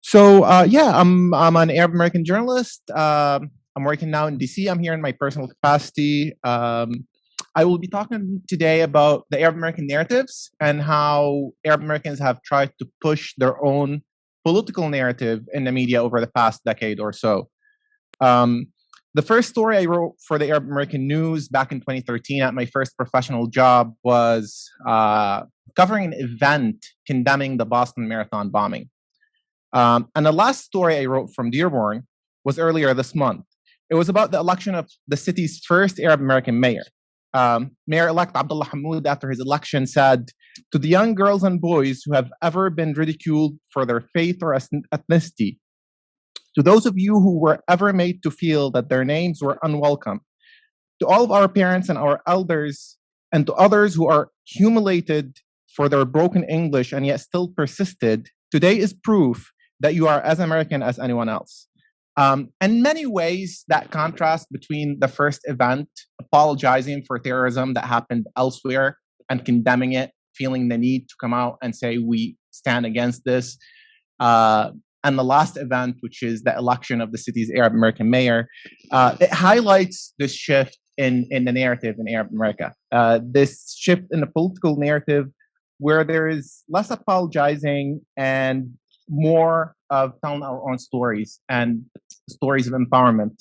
So, I'm an Arab American journalist. I'm working now in DC. I'm here in my personal capacity. I will be talking today about the Arab American narratives and how Arab Americans have tried to push their own political narrative in the media over the past decade or so. The first story I wrote for the Arab American News back in 2013 at my first professional job was covering an event condemning the Boston Marathon bombing. And the last story I wrote from Dearborn was earlier this month. It was about the election of the city's first Arab American mayor. Mayor-elect Abdullah Hammoud, after his election, said, "To the young girls and boys who have ever been ridiculed for their faith or ethnicity, to those of you who were ever made to feel that their names were unwelcome, to all of our parents and our elders, and to others who are humiliated for their broken English and yet still persisted, today is proof that you are as American as anyone else." In many ways, that contrast between the first event, apologizing for terrorism that happened elsewhere and condemning it, feeling the need to come out and say we stand against this, and the last event, which is the election of the city's Arab American mayor, it highlights this shift in the narrative in Arab America. This shift in the political narrative where there is less apologizing and more of telling our own stories and stories of empowerment.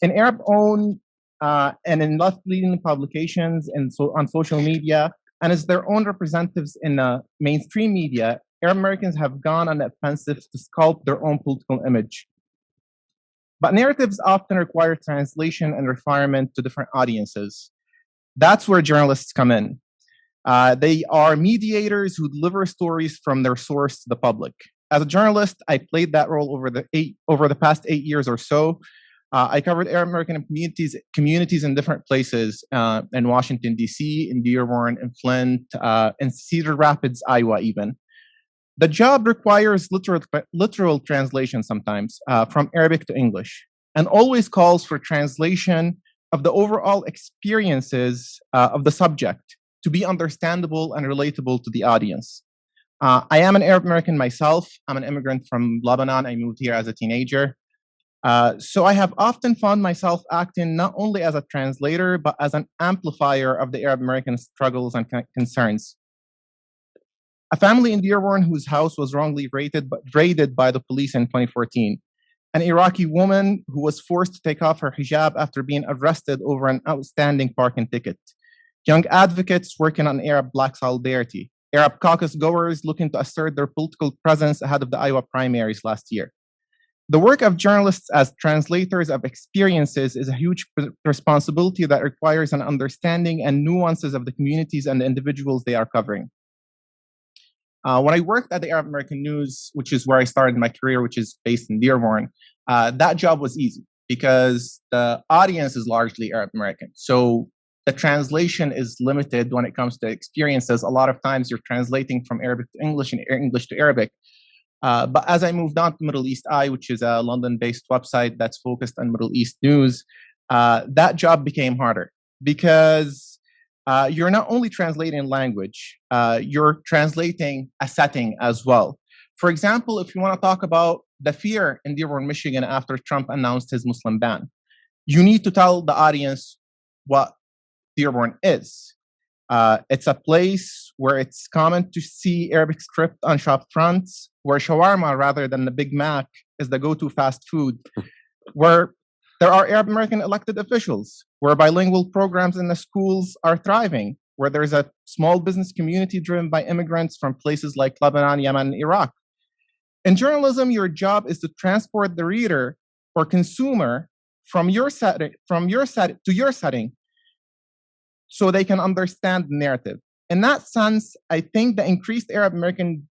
In Arab-owned and in left-leaning publications and on social media, and as their own representatives in the mainstream media, Arab Americans have gone on the offensive to sculpt their own political image. But narratives often require translation and refinement to different audiences. That's where journalists come in. They are mediators who deliver stories from their source to the public. As a journalist, I played that role over the past 8 years or so. I covered Arab American communities in different places, in Washington, D.C., in Dearborn, in Flint, in Cedar Rapids, Iowa, even. The job requires literal translation sometimes from Arabic to English, and always calls for translation of the overall experiences of the subject to be understandable and relatable to the audience. I am an Arab American myself. I'm an immigrant from Lebanon. I moved here as a teenager. So I have often found myself acting not only as a translator, but as an amplifier of the Arab American struggles and concerns. A family in Dearborn whose house was wrongly raided by the police in 2014. An Iraqi woman who was forced to take off her hijab after being arrested over an outstanding parking ticket. Young advocates working on Arab-Black solidarity. Arab caucus goers looking to assert their political presence ahead of the Iowa primaries last year. The work of journalists as translators of experiences is a huge responsibility that requires an understanding and nuances of the communities and the individuals they are covering. When I worked at the Arab American News, which is where I started my career, which is based in Dearborn, that job was easy because the audience is largely Arab American. So the translation is limited when it comes to experiences. A lot of times you're translating from Arabic to English and English to Arabic. But as I moved on to Middle East Eye, which is a London-based website that's focused on Middle East news, that job became harder because you're not only translating language, you're translating a setting as well. For example, if you want to talk about the fear in Dearborn, Michigan after Trump announced his Muslim ban, you need to tell the audience what Dearborn is. It's a place where it's common to see Arabic script on shop fronts, where shawarma rather than the Big Mac is the go-to fast food, where there are Arab American elected officials, where bilingual programs in the schools are thriving, where there's a small business community driven by immigrants from places like Lebanon, Yemen, and Iraq. In journalism, your job is to transport the reader or consumer from your setting to your setting, so they can understand the narrative. In that sense, I think the increased Arab American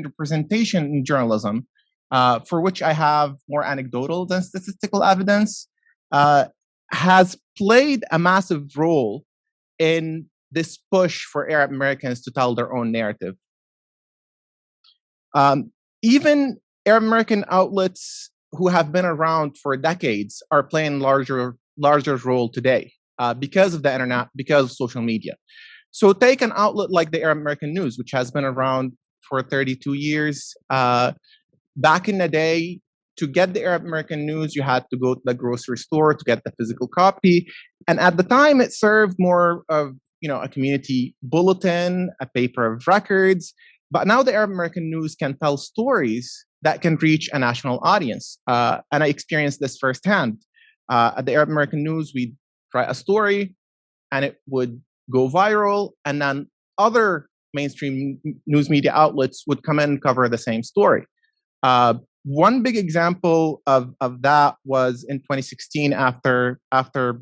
representation in journalism, for which I have more anecdotal than statistical evidence, has played a massive role in this push for Arab Americans to tell their own narrative. Even Arab American outlets who have been around for decades are playing larger role today because of the internet, because of social media. So take an outlet like the Arab American News, which has been around for 32 years. Back in the day, to get the Arab American News, you had to go to the grocery store to get the physical copy. And at the time, it served more of a community bulletin, a paper of records. But now the Arab American News can tell stories that can reach a national audience. And I experienced this firsthand. At the Arab American News, we'd write a story and it would go viral, and then other mainstream news media outlets would come in and cover the same story. One big example of that was in 2016 after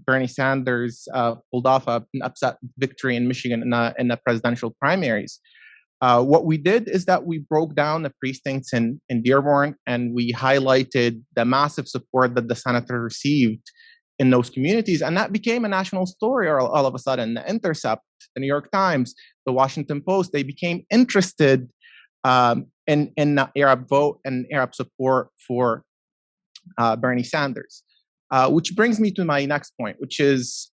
Bernie Sanders pulled off an upset victory in Michigan in the presidential primaries. What we did is that we broke down the precincts in Dearborn, and we highlighted the massive support that the senator received in those communities. And that became a national story all of a sudden. The Intercept, the New York Times, the Washington Post, they became interested in the Arab vote and Arab support for Bernie Sanders. Which brings me to my next point, which is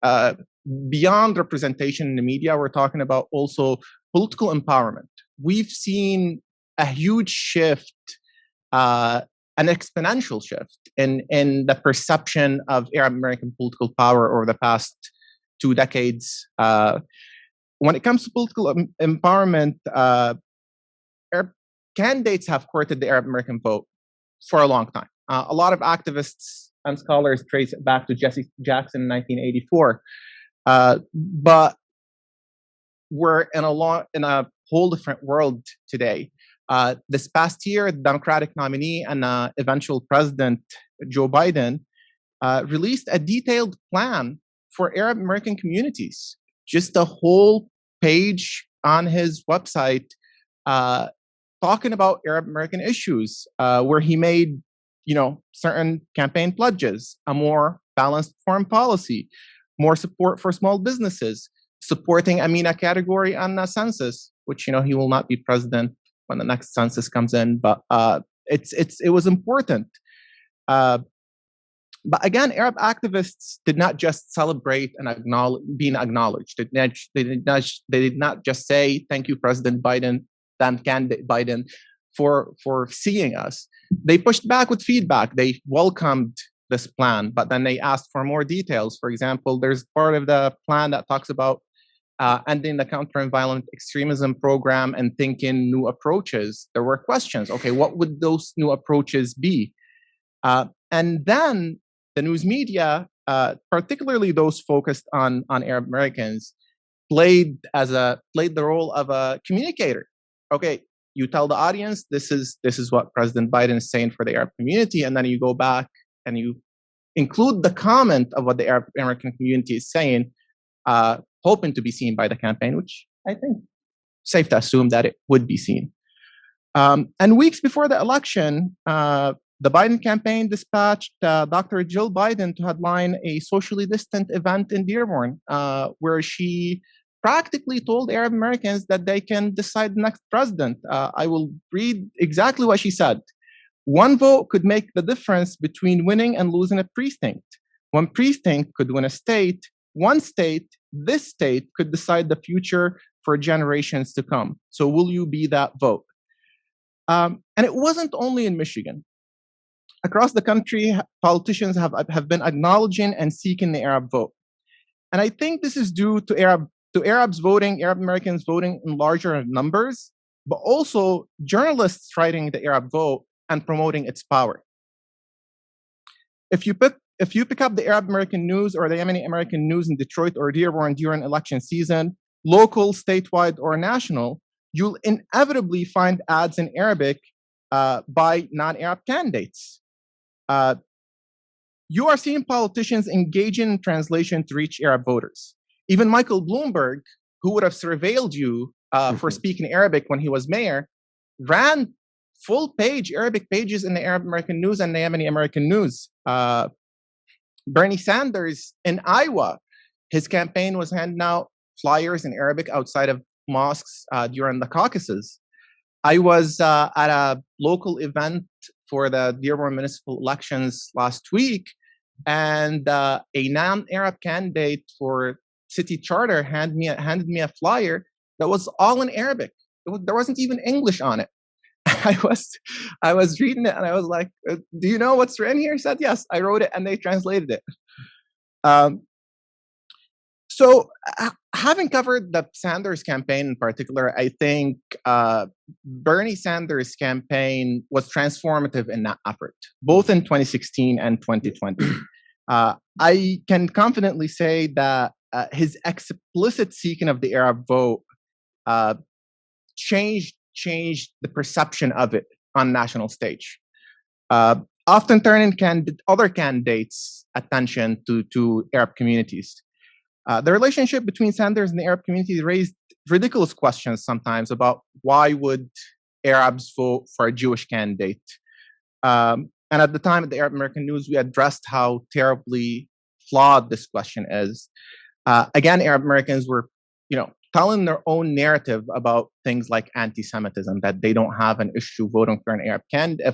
beyond representation in the media, we're talking about also political empowerment. We've seen a huge shift, an exponential shift in the perception of Arab American political power over the past 2 decades. When it comes to political empowerment, Arab candidates have courted the Arab American vote for a long time. A lot of activists and scholars trace it back to Jesse Jackson in 1984. But we're in a whole different world today. This past year, the Democratic nominee and eventual president, Joe Biden, released a detailed plan for Arab American communities. Just a whole page on his website talking about Arab American issues, where he made certain campaign pledges, a more balanced foreign policy, more support for small businesses, supporting Amina category on the census, which he will not be president when the next census comes in, but it was important. But again, Arab activists did not just celebrate and being acknowledged. They did not just say thank you, President Biden, then candidate Biden, for seeing us. They pushed back with feedback. They welcomed this plan, but then they asked for more details. For example, there's part of the plan that talks about ending the counter and violent extremism program and thinking new approaches. There were questions. Okay, what would those new approaches be? And then the news media, particularly those focused on Arab Americans, played the role of a communicator. Okay, you tell the audience this is what President Biden is saying for the Arab community, and then you go back and you include the comment of what the Arab American community is saying, hoping to be seen by the campaign, which I think safe to assume that it would be seen. And weeks before the election, the Biden campaign dispatched Dr. Jill Biden to headline a socially distant event in Dearborn, where she practically told Arab Americans that they can decide the next president. I will read exactly what she said. One vote could make the difference between winning and losing a precinct. One precinct could win a state. One state, this state, could decide the future for generations to come. So will you be that vote? And it wasn't only in Michigan. Across the country, politicians have been acknowledging and seeking the Arab vote. And I think this is due to Arabs voting, Arab Americans voting in larger numbers, but also journalists writing the Arab vote and promoting its power. If you pick up the Arab American news or the Yemeni American news in Detroit or Dearborn during election season, local, statewide, or national, you'll inevitably find ads in Arabic by non-Arab candidates. You are seeing politicians engaging in translation to reach Arab voters. Even Michael Bloomberg, who would have surveilled you for speaking Arabic when he was mayor, ran full-page Arabic pages in the Arab American news and the Yemeni American news. Bernie Sanders in Iowa, his campaign was handing out flyers in Arabic outside of mosques during the caucuses. I was at a local event for the Dearborn municipal elections last week, and a non-Arab candidate for city charter handed me a flyer that was all in Arabic. There wasn't even English on it. I was reading it and I was like, "Do you know what's written here?" He said, "Yes." I wrote it and they translated it. So having covered the Sanders campaign in particular, I think Bernie Sanders' campaign was transformative in that effort, both in 2016 and 2020. I can confidently say that his explicit seeking of the Arab vote changed the perception of it on national stage, often turning other candidates' attention to Arab communities. The relationship between Sanders and the Arab community raised ridiculous questions sometimes about why would Arabs vote for a Jewish candidate. And at the time at the Arab American News, we addressed how terribly flawed this question is. Again, Arab Americans were, telling their own narrative about things like anti-Semitism, that they don't have an issue voting for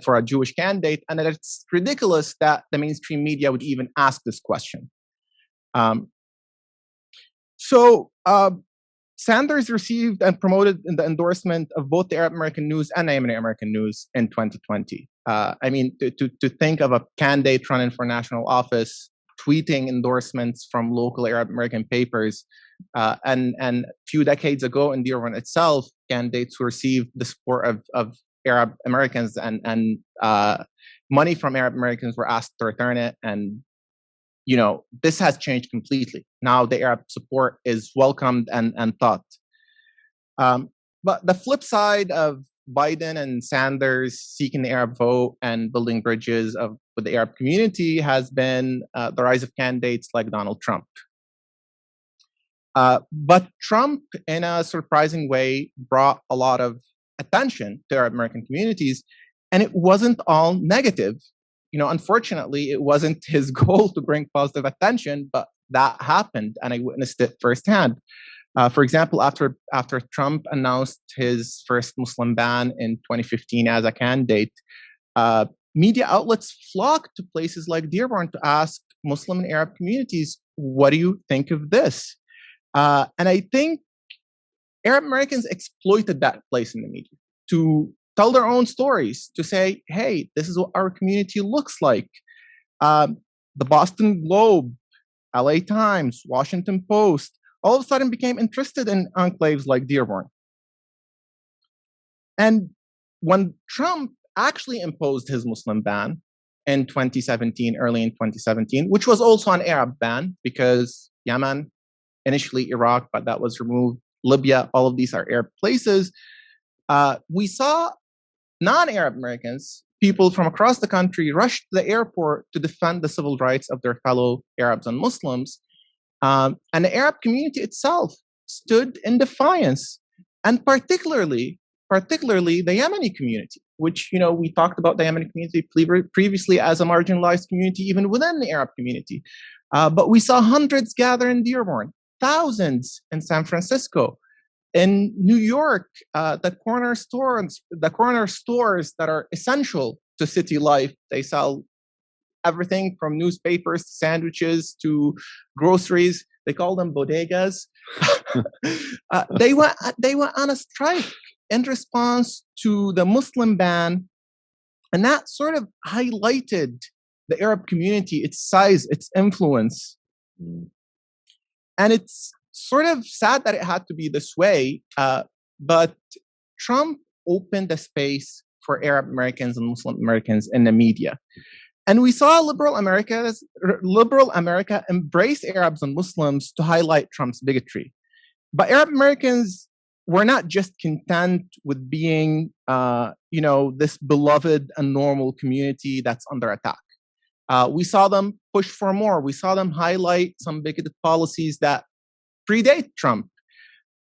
for a Jewish candidate, and that it's ridiculous that the mainstream media would even ask this question. So Sanders received and promoted the endorsement of both the Arab American News and the Yemeni American News in 2020. I mean, to think of a candidate running for national office tweeting endorsements from local Arab American papers, and a few decades ago in Dearborn itself, candidates who received the support of Arab Americans and money from Arab Americans were asked to return it. And this has changed completely. Now the Arab support is welcomed and thought. But the flip side of Biden and Sanders seeking the Arab vote and building bridges with the Arab community has been the rise of candidates like Donald Trump. But Trump, in a surprising way, brought a lot of attention to Arab American communities, and it wasn't all negative. Unfortunately, it wasn't his goal to bring positive attention, but that happened, and I witnessed it firsthand. For example, after Trump announced his first Muslim ban in 2015 as a candidate, media outlets flocked to places like Dearborn to ask Muslim and Arab communities, "What do you think of this?" And I think Arab Americans exploited that place in the media to tell their own stories, to say, "Hey, this is what our community looks like." The Boston Globe, LA Times, Washington Post, all of a sudden became interested in enclaves like Dearborn. And when Trump actually imposed his Muslim ban in 2017, early in 2017, which was also an Arab ban because Yemen, initially Iraq, but that was removed, Libya, all of these are Arab places. We saw non-Arab Americans, people from across the country, rush to the airport to defend the civil rights of their fellow Arabs and Muslims. And the Arab community itself stood in defiance, and particularly the Yemeni community, which, we talked about the Yemeni community previously as a marginalized community, even within the Arab community. But we saw hundreds gather in Dearborn, thousands in San Francisco. In New York, the corner stores that are essential to city life, they sell everything from newspapers to sandwiches to groceries. They call them bodegas. They went on a strike in response to the Muslim ban, and that sort of highlighted the Arab community, its size, its influence, and it's sort of sad that it had to be this way, but Trump opened a space for Arab Americans and Muslim Americans in the media. And we saw liberal America embrace Arabs and Muslims to highlight Trump's bigotry. But Arab Americans were not just content with being, this beloved and normal community that's under attack. We saw them push for more. We saw them highlight some bigoted policies that predate Trump.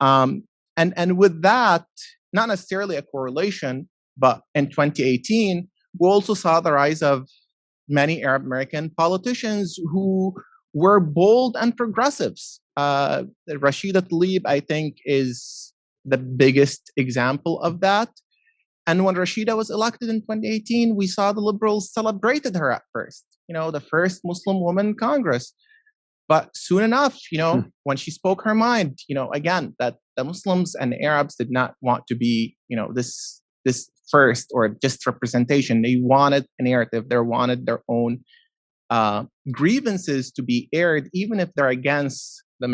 And with that, not necessarily a correlation, but in 2018, we also saw the rise of many Arab American politicians who were bold and progressives. Rashida Tlaib, I think, is the biggest example of that. And when Rashida was elected in 2018, we saw the liberals celebrated her at first, the first Muslim woman in Congress. But soon enough, when she spoke her mind, again, that the Muslims and the Arabs did not want to be, this first or just representation. They wanted a narrative. They wanted their own grievances to be aired, even if they're against the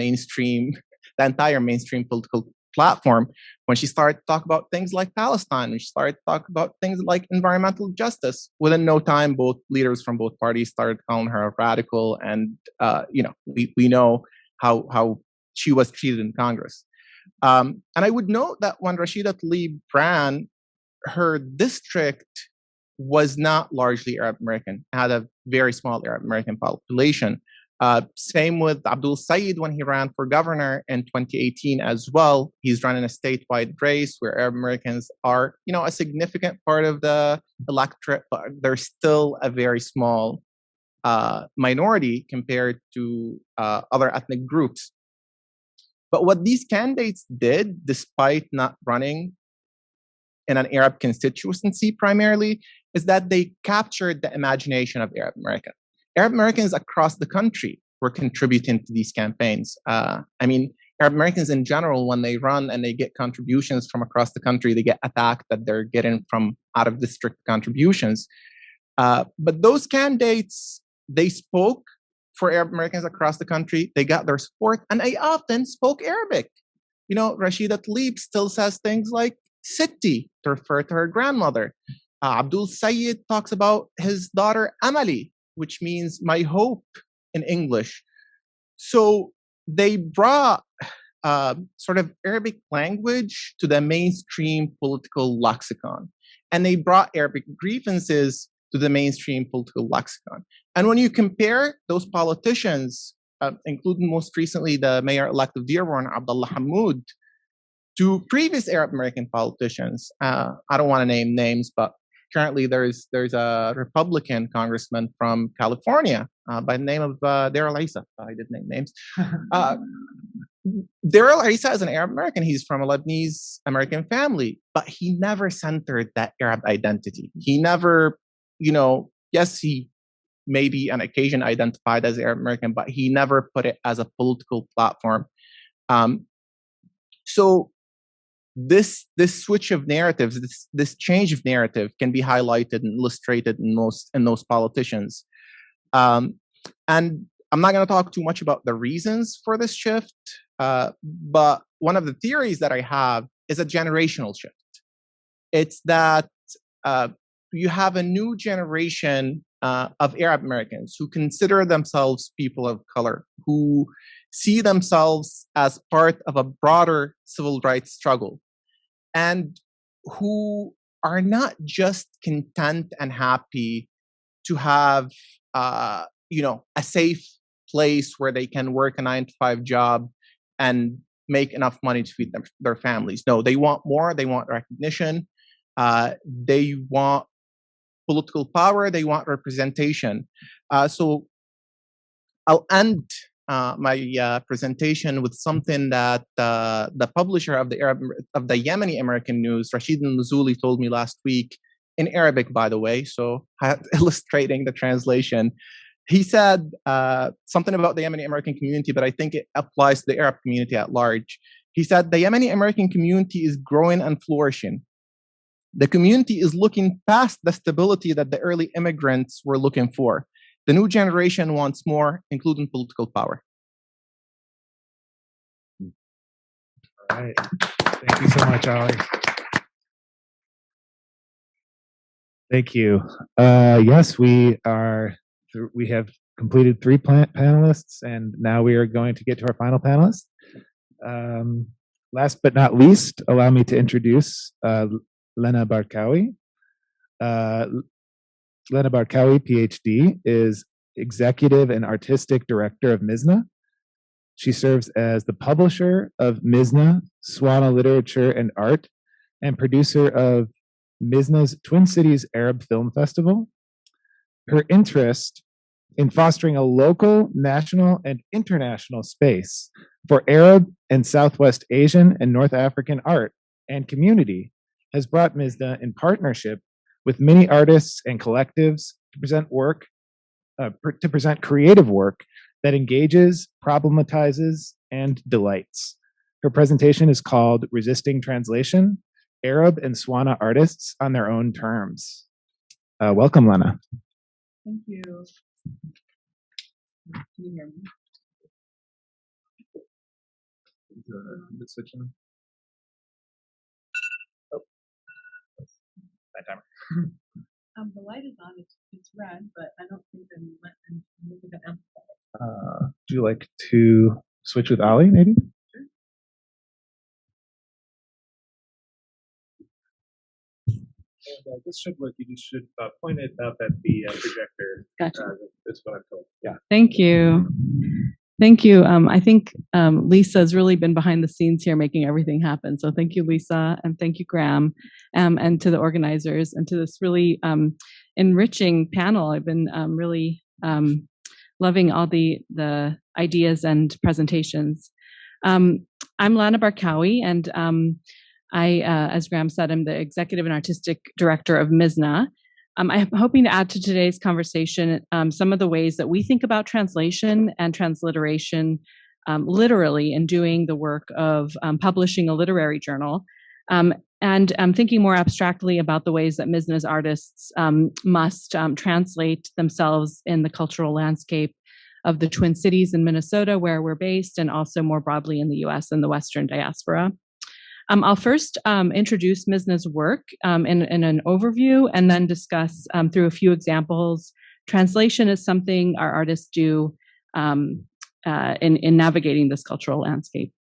entire mainstream political platform. When she started to talk about things like Palestine, when she started to talk about things like environmental justice, within no time, both leaders from both parties started calling her a radical. And, we know how she was treated in Congress. And I would note that when Rashida Tlaib ran, her district was not largely Arab American, had a very small Arab American population. Same with Abdul Sayyid when he ran for governor in 2018 as well. He's running a statewide race where Arab Americans are, a significant part of the electorate, but they're still a very small minority compared to other ethnic groups. But what these candidates did, despite not running in an Arab constituency primarily, is that they captured the imagination of Arab Americans. Arab Americans across the country were contributing to these campaigns. Arab Americans in general, when they run and they get contributions from across the country, they get attacked that they're getting from out-of-district contributions. But those candidates, they spoke for Arab Americans across the country. They got their support, and they often spoke Arabic. Rashida Tlaib still says things like Sitti to refer to her grandmother. Abdul Sayyid talks about his daughter Amali, which means my hope in English. So they brought sort of Arabic language to the mainstream political lexicon, and they brought Arabic grievances to the mainstream political lexicon. And when you compare those politicians, including most recently the mayor-elect of Dearborn, Abdullah Hammoud, to previous Arab American politicians, I don't want to name names, but currently there's a Republican congressman from California by the name of Darrell Issa. I did name names. Darrell Issa is an Arab American. He's from a Lebanese American family, but he never centered that Arab identity. He never, yes, he maybe on occasion identified as Arab American, but he never put it as a political platform. So this switch of narratives, this change of narrative can be highlighted and illustrated in those politicians. And I'm not going to talk too much about the reasons for this shift, but one of the theories that I have is a generational shift. It's that you have a new generation of Arab Americans who consider themselves people of color, who see themselves as part of a broader civil rights struggle. And who are not just content and happy to have, a safe place where they can work a 9-to-5 job and make enough money to feed their families. No, they want more. They want recognition. They want political power. They want representation. So I'll end my presentation with something that the publisher of the Yemeni American News, Rashid al-Nuzuli, told me last week in Arabic, by the way. So illustrating the translation. He said something about the Yemeni American community, but I think it applies to the Arab community at large. He said, the Yemeni American community is growing and flourishing. The community is looking past the stability that the early immigrants were looking for. The new generation wants more, including political power. All right. Thank you so much, Ali. Thank you. Yes, we have completed 3 panelists, and now we are going to get to our final panelist. Last but not least, allow me to introduce Lana Barkawi. Lana Barkawi, Ph.D., is Executive and Artistic Director of Mizna. She serves as the publisher of Mizna, Swana Literature and Art, and producer of Mizna's Twin Cities Arab Film Festival. Her interest in fostering a local, national, and international space for Arab and Southwest Asian and North African art and community has brought Mizna in partnership with many artists and collectives to present creative work that engages, problematizes, and delights. Her presentation is called Resisting Translation: Arab and Swana Artists on Their Own Terms. Welcome, Lana. Thank you. Can you hear me? The light is on. It's red, but I don't think I'm moving the amplifier. Would you like to switch with Ali, maybe? Sure. And this should work. You just should point it up at the projector. Gotcha. That's what I'm told. Yeah. Thank you. Thank you. I think Lisa's really been behind the scenes here making everything happen. So thank you, Lisa, and thank you, Graham, and to the organizers and to this really enriching panel. I've been really loving all the ideas and presentations. I'm Lana Barkawi, and I, as Graham said, I'm the Executive and Artistic Director of Mizna. I'm hoping to add to today's conversation some of the ways that we think about translation and transliteration literally in doing the work of publishing a literary journal. And I'm thinking more abstractly about the ways that Mizna's artists must translate themselves in the cultural landscape of the Twin Cities in Minnesota, where we're based, and also more broadly in the US and the Western diaspora. I'll first introduce Mizna's work in an overview, and then discuss through a few examples. Translation is something our artists do in navigating this cultural landscape,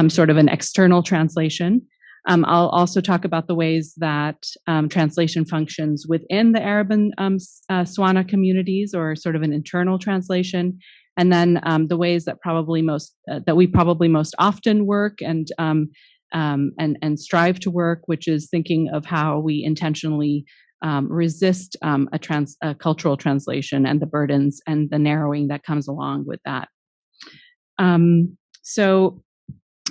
sort of an external translation. I'll also talk about the ways that translation functions within the Arab and Swana communities, or sort of an internal translation, and then the ways that we probably most often work and strive to work, which is thinking of how we intentionally resist a cultural translation and the burdens and the narrowing that comes along with that. So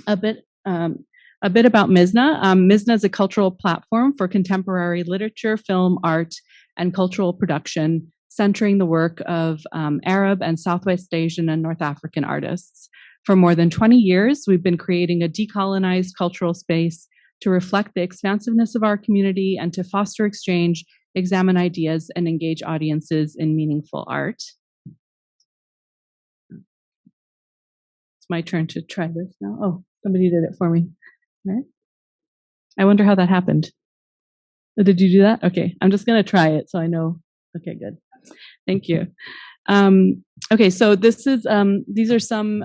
a bit about Mizna. Mizna is a cultural platform for contemporary literature, film, art, and cultural production, centering the work of Arab and Southwest Asian and North African artists. For more than 20 years, we've been creating a decolonized cultural space to reflect the expansiveness of our community and to foster exchange, examine ideas, and engage audiences in meaningful art. It's my turn to try this now. Oh, somebody did it for me. All right. I wonder how that happened. Oh, did you do that? Okay, I'm just going to try it so I know. Okay, good. Thank you. Okay, so this is these are some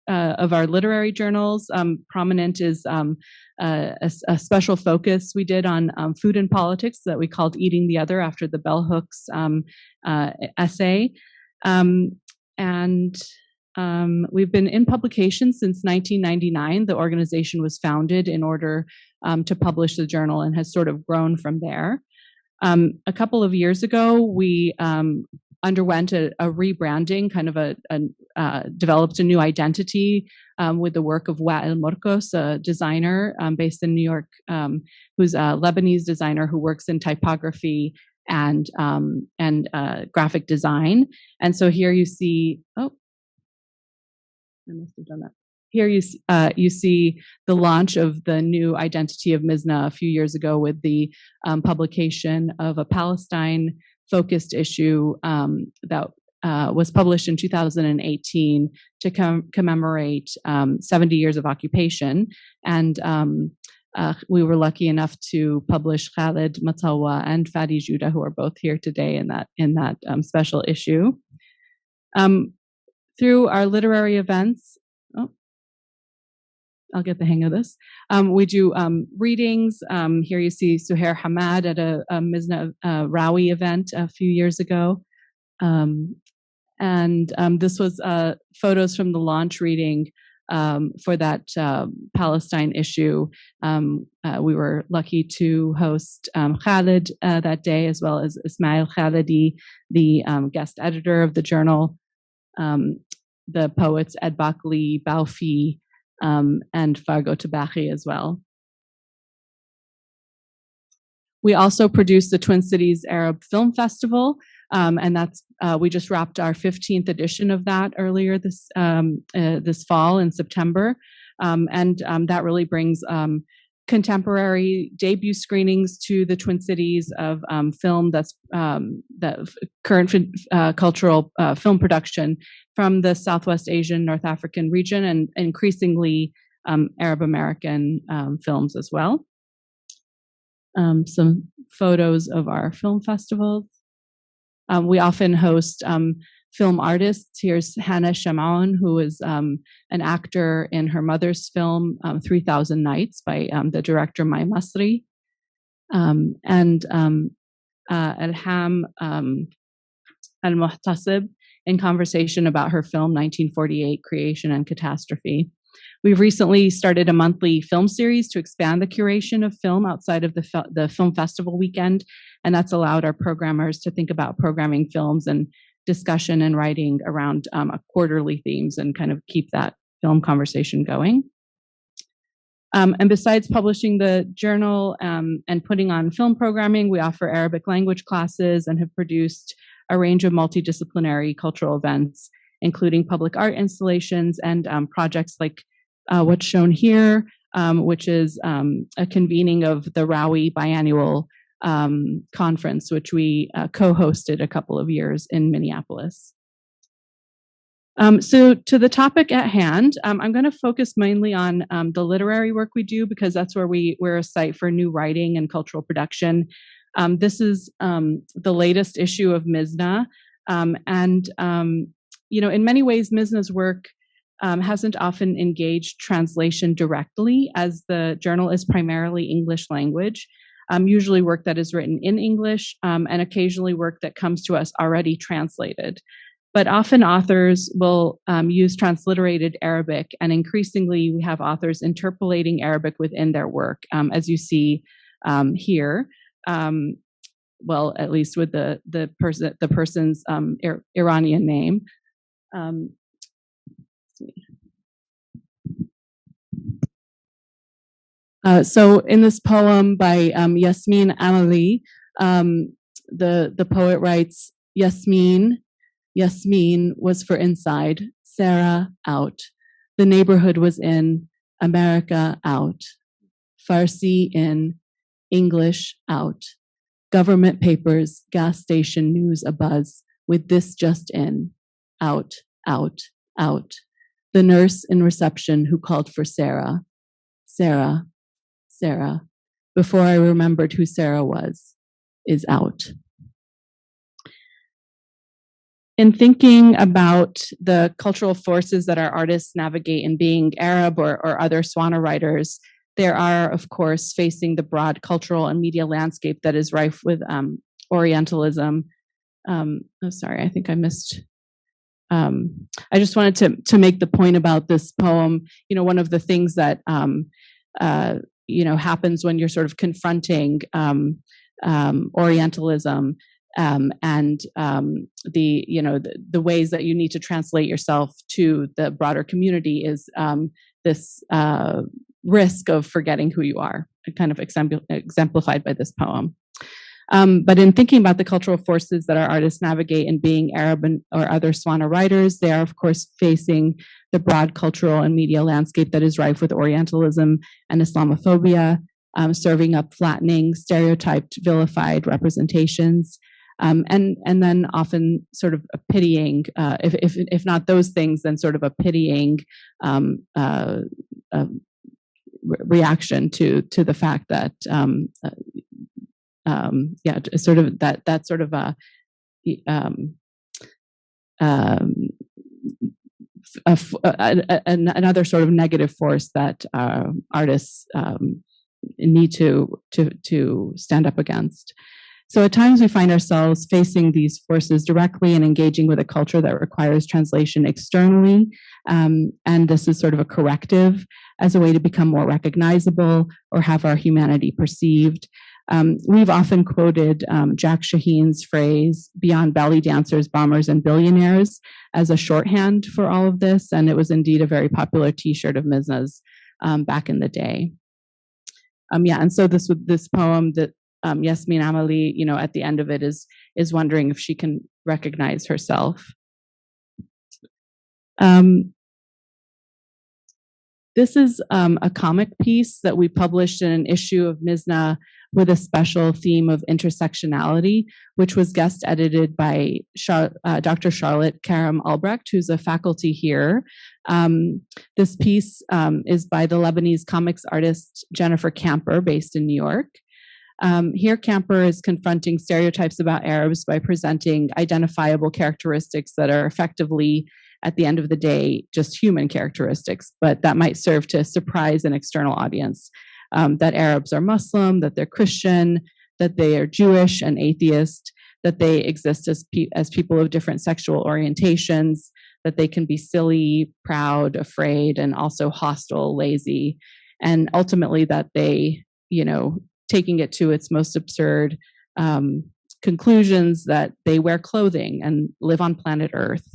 of our literary journals. Prominent is a special focus we did on food and politics that we called Eating the Other after the Bell Hooks essay. We've been in publication since 1999. The organization was founded in order to publish the journal and has sort of grown from there. A couple of years ago, we underwent a rebranding, kind of developed a new identity with the work of Wael Morcos, a designer based in New York, who's a Lebanese designer who works in typography and graphic design. And so here you see, I must have done that. Here you see the launch of the new identity of Mizna a few years ago with the publication of a Palestine-focused issue that was published in 2018 to commemorate 70 years of occupation. And we were lucky enough to publish Khaled Matawa and Fadi Judah, who are both here today in that special issue. Through our literary events, I'll get the hang of this. We do readings. Here you see Suhair Hamad at a Mizna Rawi event a few years ago. This was photos from the launch reading for that Palestine issue. We were lucky to host Khaled that day, as well as Ismail Khalidi, the guest editor of the journal, the poets Ed Bakli, Baufi, and Fargo Tabachi as well. We also produced the Twin Cities Arab Film Festival, and that's we just wrapped our 15th edition of that earlier this fall in September, and that really brings contemporary debut screenings to the Twin Cities of film that's the current cultural film production from the Southwest Asian, North African region, and increasingly Arab American films as well. Some photos of our film festivals. We often host film artists. Here's Hannah Shamon, who is an actor in her mother's film, 3,000 Nights, by the director Mai Masri. And Elham Al-Muhtasib, in conversation about her film 1948, Creation and Catastrophe. We've recently started a monthly film series to expand the curation of film outside of the film festival weekend, and that's allowed our programmers to think about programming films and discussion and writing around quarterly themes and kind of keep that film conversation going. And besides publishing the journal and putting on film programming, we offer Arabic language classes and have produced a range of multidisciplinary cultural events, including public art installations and projects like what's shown here, which is a convening of the Rawi biannual conference, which we co-hosted a couple of years in Minneapolis. So to the topic at hand, I'm going to focus mainly on the literary work we do, because that's where we're a site for new writing and cultural production. This is the latest issue of Mizna, and you know, in many ways, Mizna's work hasn't often engaged translation directly, as the journal is primarily English language. Usually work that is written in English, and occasionally work that comes to us already translated. But often authors will use transliterated Arabic, and increasingly we have authors interpolating Arabic within their work, as you see here. Well, at least with the person's Iranian name. So in this poem by Yasmin Amali, the poet writes, Yasmin was for inside, Sarah out. The neighborhood was in, America out. Farsi in, English out. Government papers, gas station news abuzz, with this just in, out, out, out. The nurse in reception who called for Sarah, Sarah, Sarah, before I remembered who Sarah was, is out. in thinking about the cultural forces that our artists navigate in being Arab or other Swana writers, there are, of course, facing the broad cultural and media landscape that is rife with Orientalism. Sorry, I think I missed. I just wanted to make the point about this poem. You know, one of the things that happens when you're sort of confronting Orientalism and the ways that you need to translate yourself to the broader community is this risk of forgetting who you are, kind of exemplified by this poem. But in thinking about the cultural forces that our artists navigate in being Arab or other Swana writers, they are, of course, facing the broad cultural and media landscape that is rife with Orientalism and Islamophobia, serving up flattening, stereotyped, vilified representations, and then often sort of a pitying, if not those things, then sort of a pitying reaction to the fact that sort of that sort of another sort of negative force that artists need to stand up against. So at times we find ourselves facing these forces directly and engaging with a culture that requires translation externally. And this is sort of a corrective as a way to become more recognizable or have our humanity perceived. We've often quoted Jack Shaheen's phrase, beyond belly dancers, bombers, and billionaires, as a shorthand for all of this. And it was indeed a very popular t-shirt of Mizna's back in the day. And so this poem that Yasmin Amali, at the end of it is wondering if she can recognize herself. This is a comic piece that we published in an issue of Mizna with a special theme of intersectionality, which was guest edited by Dr. Charlotte Karam Albrecht, who's a faculty here. This piece is by the Lebanese comics artist Jennifer Camper, based in New York. Here, Camper is confronting stereotypes about Arabs by presenting identifiable characteristics that are effectively, at the end of the day, just human characteristics, but that might serve to surprise an external audience. That Arabs are Muslim, that they're Christian, that they are Jewish and atheist, that they exist as people of different sexual orientations, that they can be silly, proud, afraid, and also hostile, lazy, and ultimately that they, taking it to its most absurd conclusions, that they wear clothing and live on planet Earth.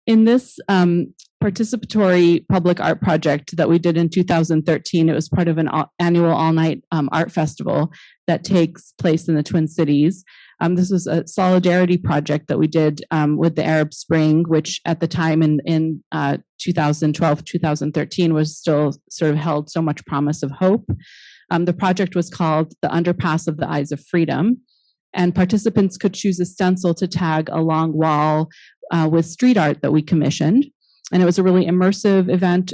In this participatory public art project that we did in 2013, it was part of an annual all-night art festival that takes place in the Twin Cities. This was a solidarity project that we did with the Arab Spring, which at the time in 2012, 2013 was still sort of held so much promise of hope. The project was called The Underpass of the Eyes of Freedom, and participants could choose a stencil to tag a long wall with street art that we commissioned. And it was a really immersive event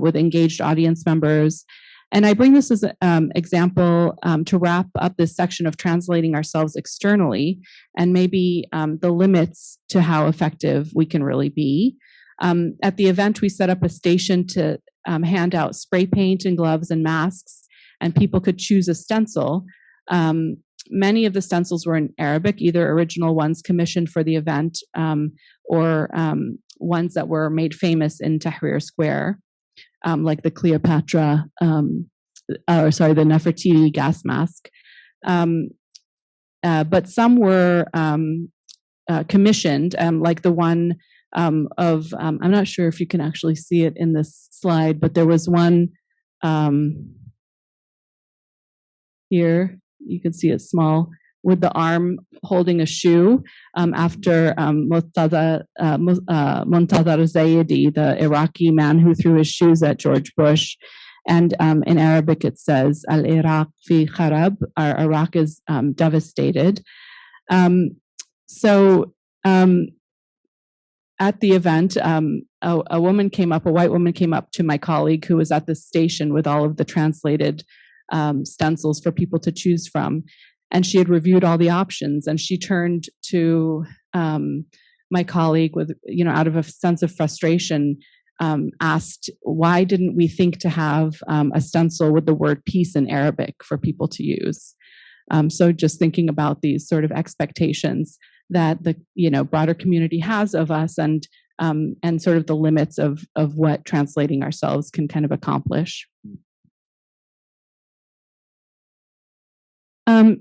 with engaged audience members. And I bring this as an example to wrap up this section of translating ourselves externally and maybe the limits to how effective we can really be. At the event, we set up a station to hand out spray paint and gloves and masks, and people could choose a stencil. Many of the stencils were in Arabic, either original ones commissioned for the event or ones that were made famous in Tahrir Square, like the Cleopatra, the Nefertiti gas mask. But some were commissioned, like the one I'm not sure if you can actually see it in this slide, but there was one here. You can see it small, with the arm holding a shoe after Montazar Zayedi, the Iraqi man who threw his shoes at George Bush. And in Arabic, it says, Al-Iraq fi kharab, our Iraq is devastated. So at the event, a white woman came up to my colleague who was at the station with all of the translated stencils for people to choose from. And she had reviewed all the options, and she turned to my colleague with, out of a sense of frustration, asked, why didn't we think to have a stencil with the word peace in Arabic for people to use? So just thinking about these sort of expectations that the broader community has of us, and sort of the limits of what translating ourselves can kind of accomplish.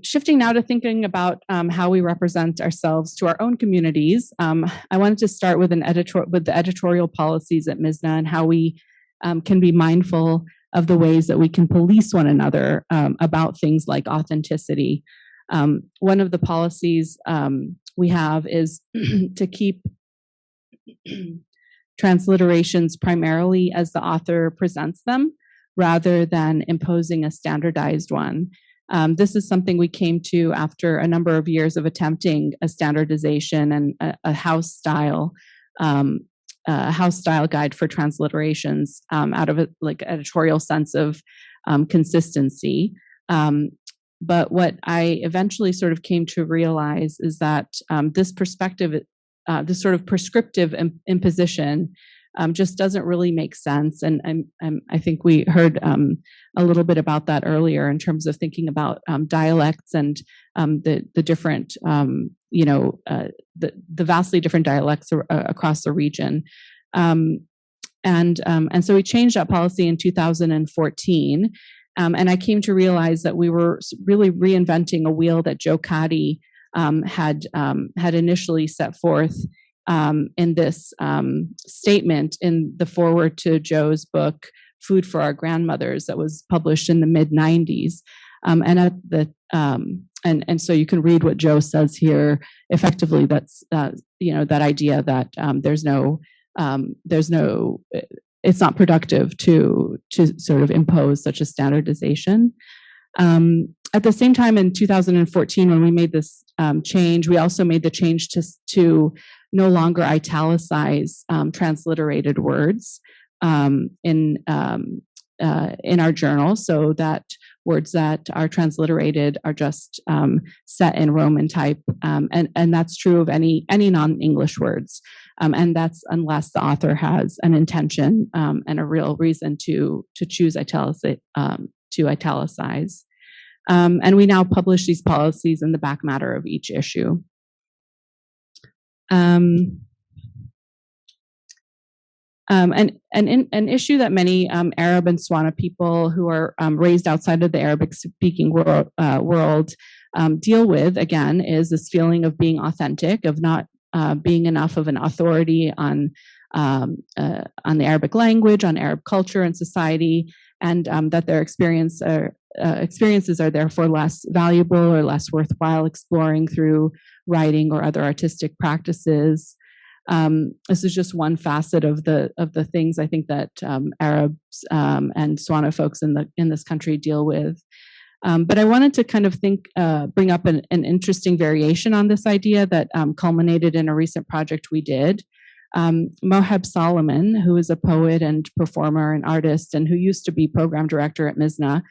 Shifting now to thinking about how we represent ourselves to our own communities, I wanted to start with the editorial policies at Mizna and how we can be mindful of the ways that we can police one another about things like authenticity. One of the policies we have is to keep transliterations primarily as the author presents them, rather than imposing a standardized one. This is something we came to after a number of years of attempting a standardization and a house style guide for transliterations out of a editorial sense of consistency. But what I eventually sort of came to realize is that this perspective, this sort of prescriptive imposition, just doesn't really make sense. And I think we heard a little bit about that earlier in terms of thinking about dialects and the different, the vastly different dialects across the region. And so we changed that policy in 2014. And I came to realize that we were really reinventing a wheel that Joe Cady had initially set forth in this statement in the foreword to Joe's book, Food for Our Grandmothers, that was published in the mid-90s. And so you can read what Joe says here. Effectively, that's that idea that it's not productive to sort of impose such a standardization. At the same time, in 2014, when we made this change, we also made the change to no longer italicize transliterated words in our journal, so that words that are transliterated are just set in Roman type, and that's true of any non-English words, and that's unless the author has an intention and a real reason to choose to italicize. And we now publish these policies in the back matter of each issue. And an issue that many Arab and Swana people who are raised outside of the Arabic-speaking world deal with, again, is this feeling of being authentic, of not being enough of an authority on the Arabic language, on Arab culture and society, and that their experiences are therefore less valuable or less worthwhile exploring through writing or other artistic practices. This is just one facet of the things I think that Arabs and Swana folks in this country deal with. But I wanted to kind of bring up an interesting variation on this idea that culminated in a recent project we did. Moheb Solomon, who is a poet and performer and artist, and who used to be program director at Mizna,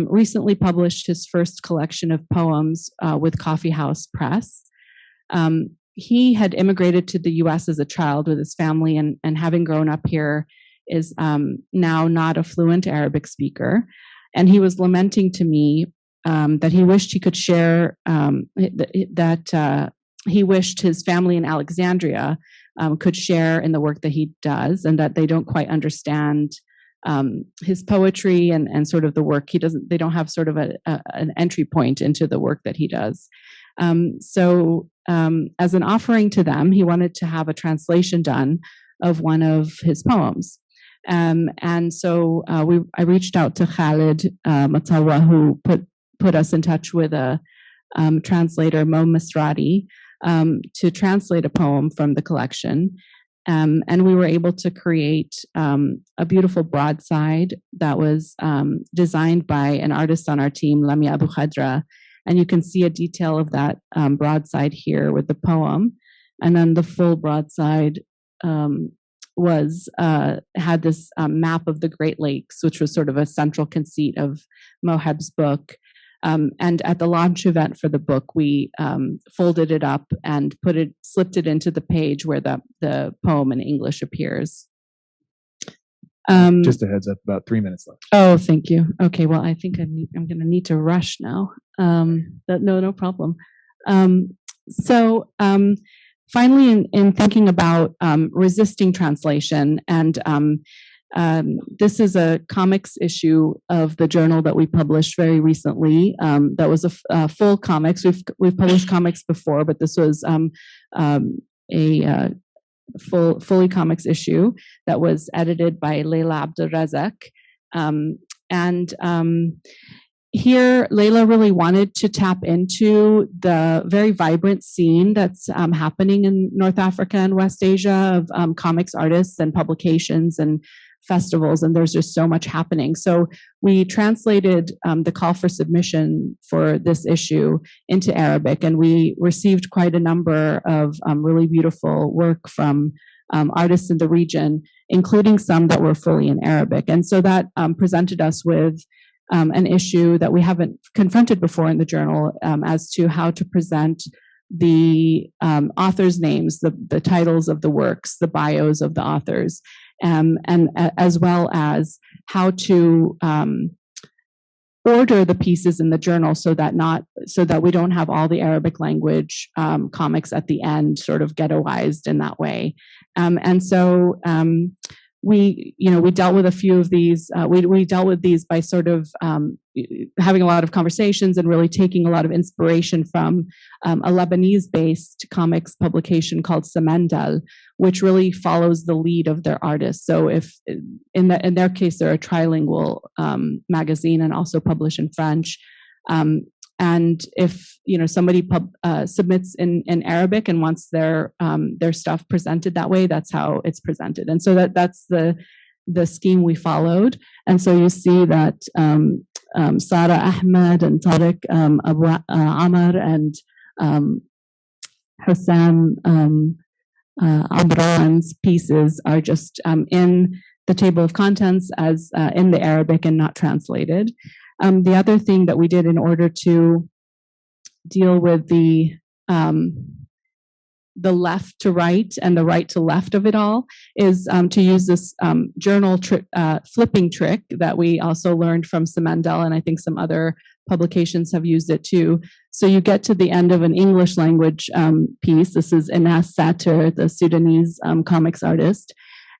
recently published his first collection of poems with Coffee House Press. He had immigrated to the US as a child with his family, and having grown up here is now not a fluent Arabic speaker. And he was lamenting to me that he wished he could share, he wished his family in Alexandria could share in the work that he does, and that they don't quite understand his poetry and sort of the work he doesn't. They don't have sort of an entry point into the work that he does. So as an offering to them, he wanted to have a translation done of one of his poems. And so I reached out to Khalid Matawa, who put us in touch with a translator, Mo Misrati, to translate a poem from the collection. And we were able to create a beautiful broadside that was designed by an artist on our team, Lamia Abu Khadra. And you can see a detail of that broadside here with the poem. And then the full broadside had this map of the Great Lakes, which was sort of a central conceit of Moheb's book. And at the launch event for the book, we folded it up and slipped it into the page where the poem in English appears. Just a heads up, about 3 minutes left. Oh, thank you. Okay, well, I think I'm going to need to rush now. No problem. Finally, in thinking about resisting translation, and this is a comics issue of the journal that we published very recently. That was a full comics. We've published comics before, but this was a fully comics issue that was edited by Leila Abdelrazak. Here, Leila really wanted to tap into the very vibrant scene that's happening in North Africa and West Asia of comics artists and publications and festivals, and there's just so much happening. So we translated the call for submission for this issue into Arabic, and we received quite a number of really beautiful work from artists in the region, including some that were fully in Arabic. And so that presented us with an issue that we haven't confronted before in the journal as to how to present the authors' names, the titles of the works, the bios of the authors, and as well as how to order the pieces in the journal so that we don't have all the Arabic language comics at the end sort of ghettoized in that way. We dealt with a few of these. We dealt with these by sort of having a lot of conversations and really taking a lot of inspiration from a Lebanese-based comics publication called Samandal, which really follows the lead of their artists. So if in their case, they're a trilingual magazine and also publish in French. And if somebody submits in Arabic and wants their stuff presented that way, that's how it's presented. And so that's the scheme we followed. And so you see that Sarah Ahmed and Tariq Abu Amar and Hussam Amran's pieces are just in the table of contents as in the Arabic and not translated. The other thing that we did in order to deal with the left to right and the right to left of it all is to use this journal flipping trick that we also learned from Samandal, and I think some other publications have used it too. So you get to the end of an English language piece. This is Inas Satir, the Sudanese comics artist.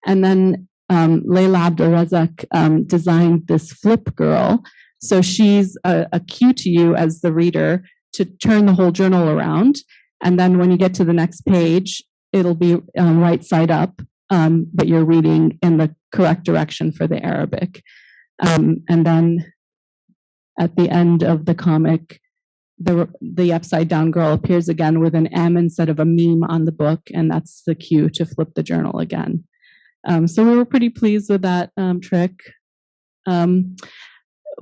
And then Leila Abdelrazak designed this flip girl. So she's a cue to you as the reader to turn the whole journal around. And then when you get to the next page, it'll be right side up, but you're reading in the correct direction for the Arabic. And then at the end of the comic, the upside down girl appears again with an M instead of a meme on the book, and that's the cue to flip the journal again. So we were pretty pleased with that trick.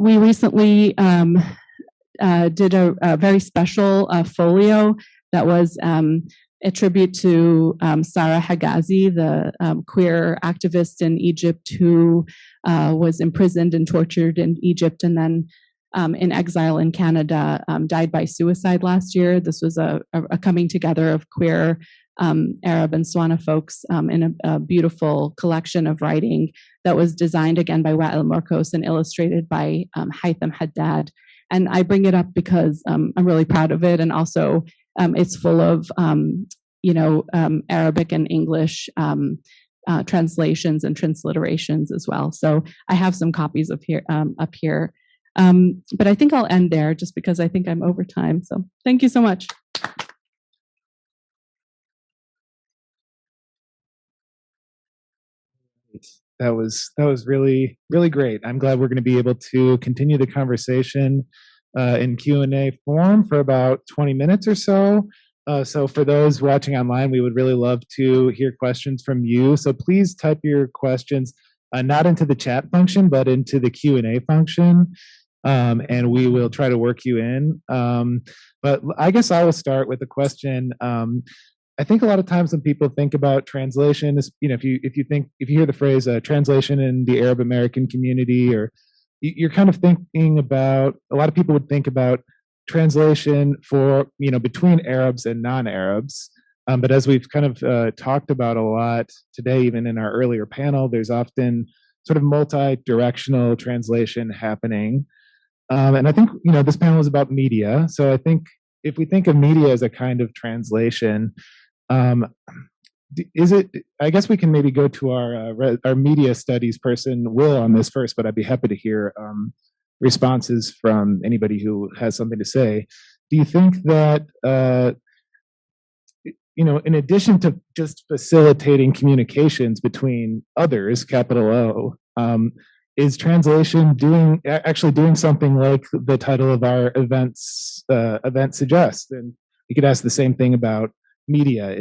We recently did a very special folio that was a tribute to Sarah Hagazi, the queer activist in Egypt who was imprisoned and tortured in Egypt and then in exile in Canada, died by suicide last year. This was a coming together of queer Arab and Swana folks in a beautiful collection of writing that was designed again by Wael Morkos and illustrated by Haytham Haddad. And I bring it up because I'm really proud of it, and also it's full of Arabic and English translations and transliterations as well. So I have some copies of up here. But I think I'll end there just because I think I'm over time. So thank you so much. That was really, really great. I'm glad we're going to be able to continue the conversation in Q&A form for about 20 minutes or so. So for those watching online, we would really love to hear questions from you. So please type your questions not into the chat function, but into the Q&A function. And we will try to work you in. But I guess I will start with a question. I think a lot of times when people think about translation, if you hear the phrase translation in the Arab American community, or you're kind of thinking about, a lot of people would think about translation for between Arabs and non-Arabs. But as we've kind of talked about a lot today, even in our earlier panel, there's often sort of multi-directional translation happening. And I think this panel is about media. So I think if we think of media as a kind of translation, is it? I guess we can maybe go to our media studies person, Will, on this first. But I'd be happy to hear responses from anybody who has something to say. Do you think that in addition to just facilitating communications between others, capital O, is translation actually doing something like the title of our event suggests? And you could ask the same thing about media.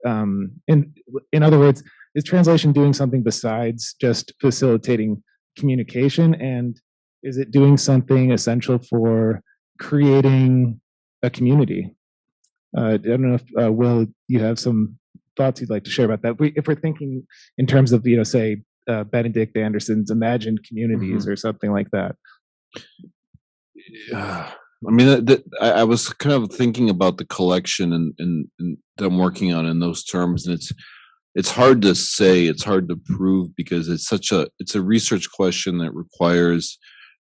In other words, is translation doing something besides just facilitating communication? And is it doing something essential for creating a community? I don't know if Will, you have some thoughts you'd like to share about that. If we're thinking in terms of say Benedict Anderson's imagined communities or something like that. Yeah. I mean, I was kind of thinking about the collection and that I'm working on in those terms, and it's hard to say, it's hard to prove, because it's a research question that requires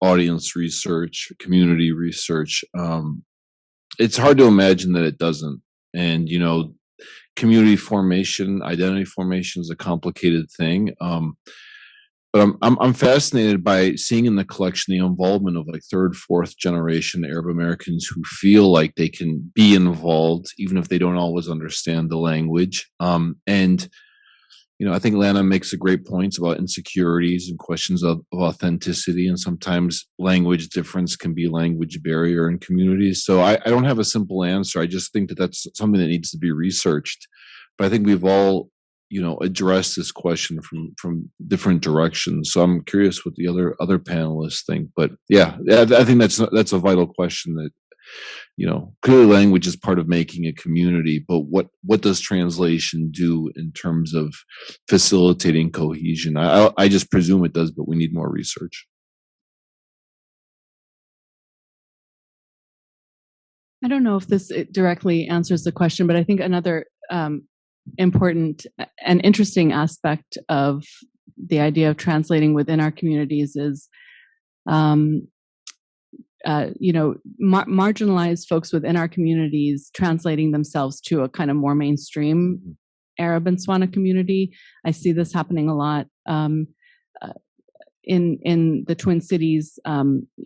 audience research, community research. It's hard to imagine that it doesn't. And community formation, identity formation is a complicated thing. But I'm fascinated by seeing in the collection the involvement of like third, fourth generation Arab Americans who feel like they can be involved, even if they don't always understand the language. And I think Lana makes a great points about insecurities and questions of authenticity, and sometimes language difference can be language barrier in communities. So I don't have a simple answer. I just think that that's something that needs to be researched. But I think we've all address this question from different directions. So I'm curious what the other panelists think. But yeah, I think that's a vital question. That clearly language is part of making a community, but what does translation do in terms of facilitating cohesion? I just presume it does, but we need more research. I don't know if this directly answers the question, but I think another important and interesting aspect of the idea of translating within our communities is, marginalized folks within our communities translating themselves to a kind of more mainstream Arab and Swana community. I see this happening a lot in the Twin Cities,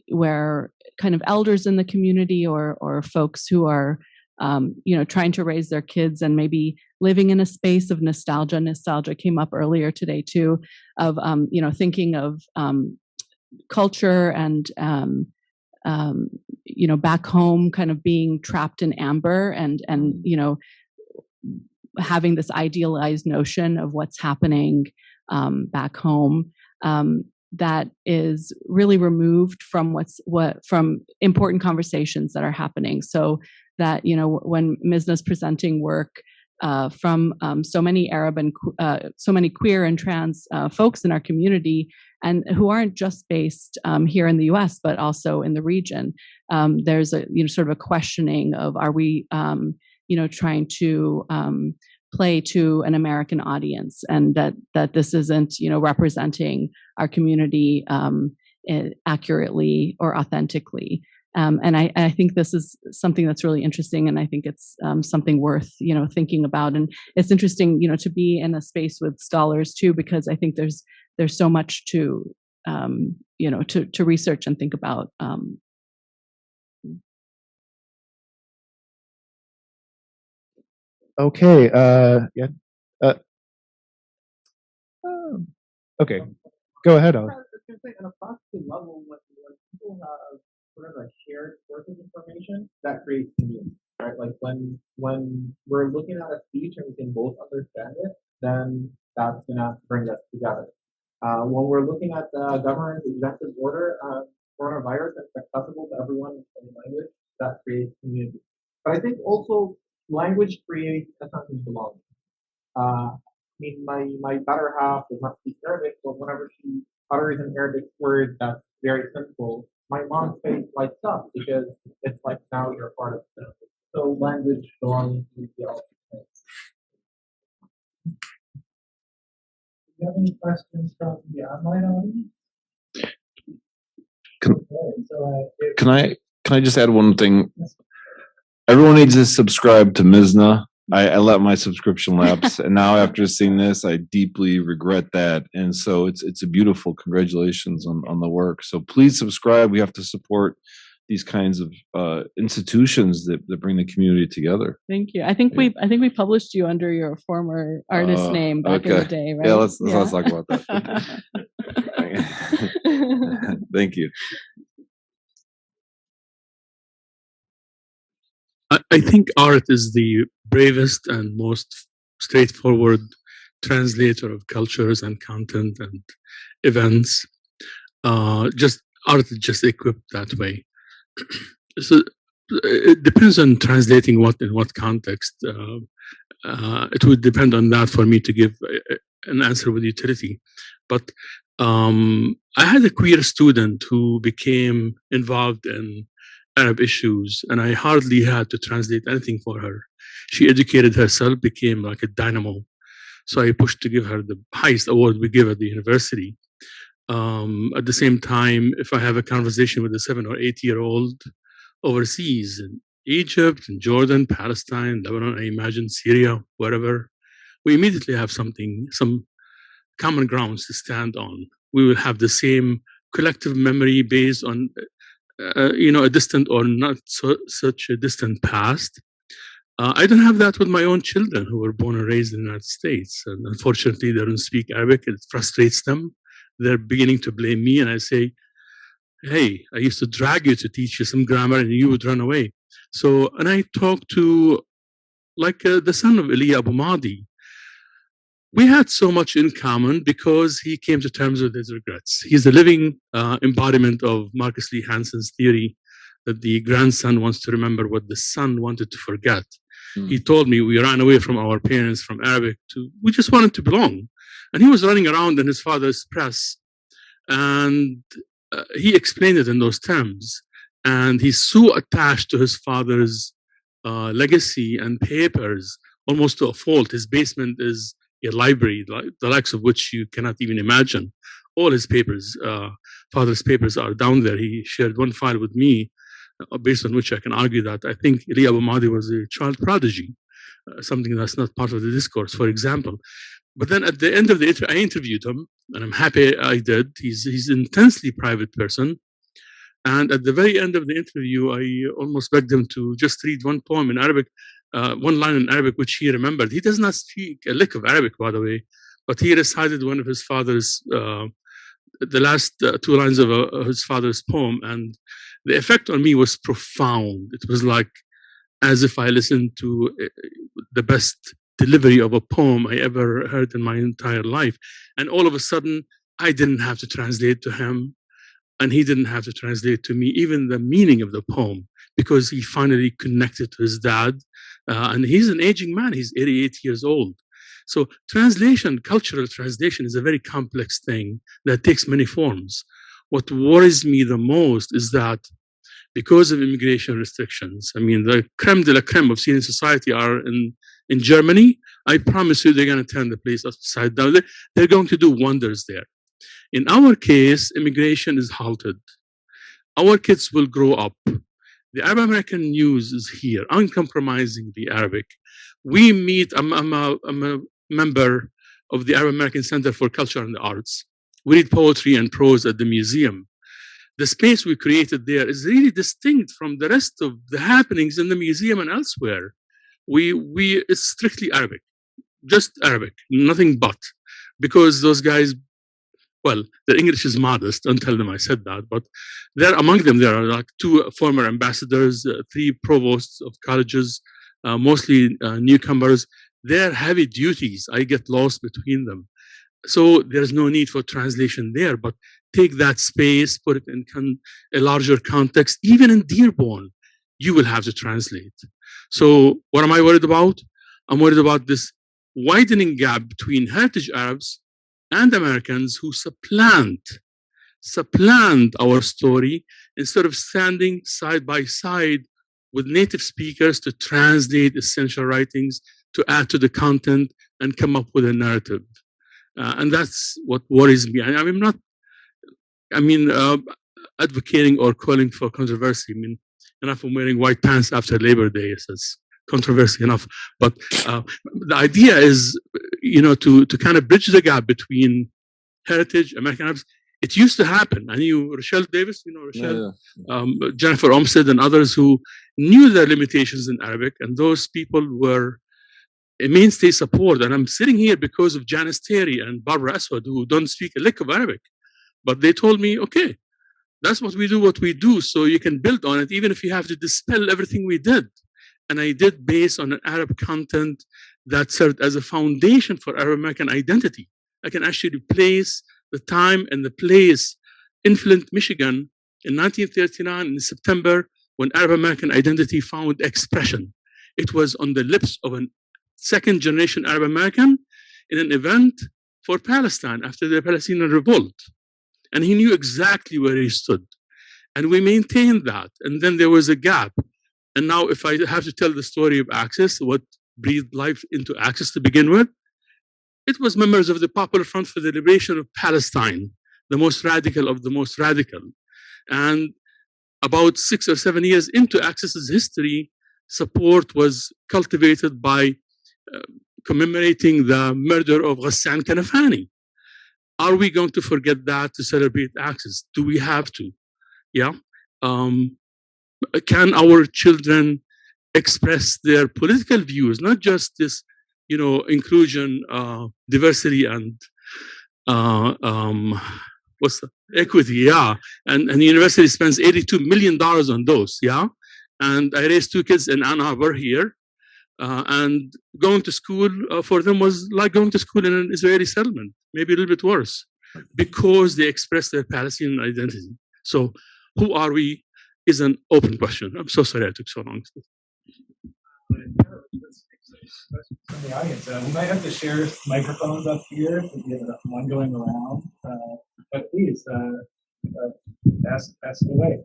where kind of elders in the community or folks who are trying to raise their kids and maybe living in a space of nostalgia. Nostalgia came up earlier today too, of thinking of culture and back home kind of being trapped in amber and having this idealized notion of what's happening back home that is really removed from from important conversations that are happening. So that when Mizna's presenting work from so many Arab and so many queer and trans folks in our community, and who aren't just based here in the U.S. but also in the region, there's a sort of a questioning of, are we trying to play to an American audience, and that this isn't representing our community accurately or authentically. And I think this is something that's really interesting, and I think it's something worth thinking about. And it's interesting to be in a space with scholars too, because I think there's so much to to research and think about. Okay. Yeah. Okay. Go ahead, Ali. On a positive level, when people have sort of a shared source of information, that creates community, right? Like when we're looking at a speech and we can both understand it, then that's gonna bring us together. When we're looking at the government executive order, coronavirus that's accessible to everyone in any language, that creates community. But I think also language creates a sense of belonging. I mean, my better half does not speak Arabic, but whenever she utters an Arabic word that's very simple, my mom's face lights up because it's like now you're part of it. So language belonging to the ultimate. Do you have any questions from the online audience? Can I just add one thing? Everyone needs to subscribe to Mizna. I let my subscription lapse, and now after seeing this, I deeply regret that. And so it's a beautiful congratulations on the work. So please subscribe. We have to support these kinds of institutions that bring the community together. Thank you. I think we published you under your former artist name back in the day, right? Yeah, let's talk about that. Thank you. I think art is the bravest and most straightforward translator of cultures and content and events. Just art is just equipped that way. So it depends on translating what in what context. It would depend on that for me to give an answer with utility. But I had a queer student who became involved in Arab issues, and I hardly had to translate anything for her. She educated herself, became like a dynamo. So I pushed to give her the highest award we give at the university. At the same time, if I have a conversation with a 7 or 8-year-old overseas in Egypt, in Jordan, Palestine, Lebanon, I imagine Syria, wherever, we immediately have some common grounds to stand on. We will have the same collective memory based on a distant or not such a distant past. I don't have that with my own children who were born and raised in the United States. And unfortunately, they don't speak Arabic. It frustrates them. They're beginning to blame me. And I say, hey, I used to drag you to teach you some grammar and you would run away. So, and I talked to the son of Ali Abu Mahdi. We had so much in common because he came to terms with his regrets. He's a living embodiment of Marcus Lee Hansen's theory that the grandson wants to remember what the son wanted to forget. He told me we ran away from our parents, from Arabic we just wanted to belong. And he was running around in his father's press. And he explained it in those terms. And he's so attached to his father's legacy and papers, almost to a fault. His basement is a library, the likes of which you cannot even imagine. All his papers, father's papers, are down there. He shared one file with me, based on which I can argue that I think Ali Abu Mahdi was a child prodigy, something that's not part of the discourse, for example. But then at the end of the interview, I interviewed him, and I'm happy I did. He's an intensely private person. And at the very end of the interview, I almost begged him to just read one poem in Arabic, one line in Arabic, which he remembered. He does not speak a lick of Arabic, by the way, but he recited one of his father's, the last 2 lines of his father's poem. And the effect on me was profound. It was like as if I listened to the best delivery of a poem I ever heard in my entire life. And all of a sudden, I didn't have to translate to him, and he didn't have to translate to me even the meaning of the poem, because he finally connected to his dad. And he's an aging man. He's 88 years old. So translation, cultural translation, is a very complex thing that takes many forms. What worries me the most is that because of immigration restrictions, I mean, the creme de la creme of Syrian society are in Germany. I promise you they're going to turn the place upside down. They're going to do wonders there. In our case, immigration is halted. Our kids will grow up. The Arab American news is here, uncompromisingly Arabic. We meet, I'm a member of the Arab American Center for Culture and the Arts. We read poetry and prose at the museum. The space we created there is really distinct from the rest of the happenings in the museum and elsewhere. It's strictly Arabic, just Arabic, nothing but. Because those guys, well, their English is modest. Don't tell them I said that. But among them, there are like 2 former ambassadors, 3 provosts of colleges, mostly newcomers. They're heavy duties. I get lost between them. So there's no need for translation there. But take that space, put it in a larger context. Even in Dearborn, you will have to translate. So what am I worried about? I'm worried about this widening gap between heritage Arabs and Americans who supplant our story instead of standing side by side with native speakers to translate essential writings, to add to the content and come up with a narrative. And that's what worries me. I'm not, advocating or calling for controversy. I mean, enough of wearing white pants after Labor Day is controversy enough. But the idea is, to kind of bridge the gap between heritage, American Arabs. It used to happen. I knew Rochelle Davis, Rochelle, Jennifer Olmsted, and others who knew their limitations in Arabic, and those people were a mainstay support. And I'm sitting here because of Janice Terry and Barbara Aswad, who don't speak a lick of Arabic. But they told me, okay, that's what we do, so you can build on it, even if you have to dispel everything we did. And I did based on an Arab content that served as a foundation for Arab American identity. I can actually place the time and the place in Flint, Michigan in 1939 in September when Arab American identity found expression. It was on the lips of a second generation Arab American in an event for Palestine after the Palestinian revolt. And he knew exactly where he stood. And we maintained that. And then there was a gap. And now if I have to tell the story of Axis, what breathed life into Axis to begin with, it was members of the Popular Front for the Liberation of Palestine, the most radical of the most radical. And about 6 or 7 years into Axis's history, support was cultivated by commemorating the murder of Ghassan Kanafani. Are we going to forget that to celebrate Axis? Do we have to? Yeah. Can our children express their political views, not just this, inclusion, diversity, and what's the equity? Yeah. And the university spends $82 million on those. Yeah. And I raised 2 kids in Ann Arbor here. And going to school for them was like going to school in an Israeli settlement, maybe a little bit worse, because they express their Palestinian identity. So who are we is an open question. I'm so sorry I took so long. From the audience, we might have to share microphones up here if we have one going around. But please, ask away.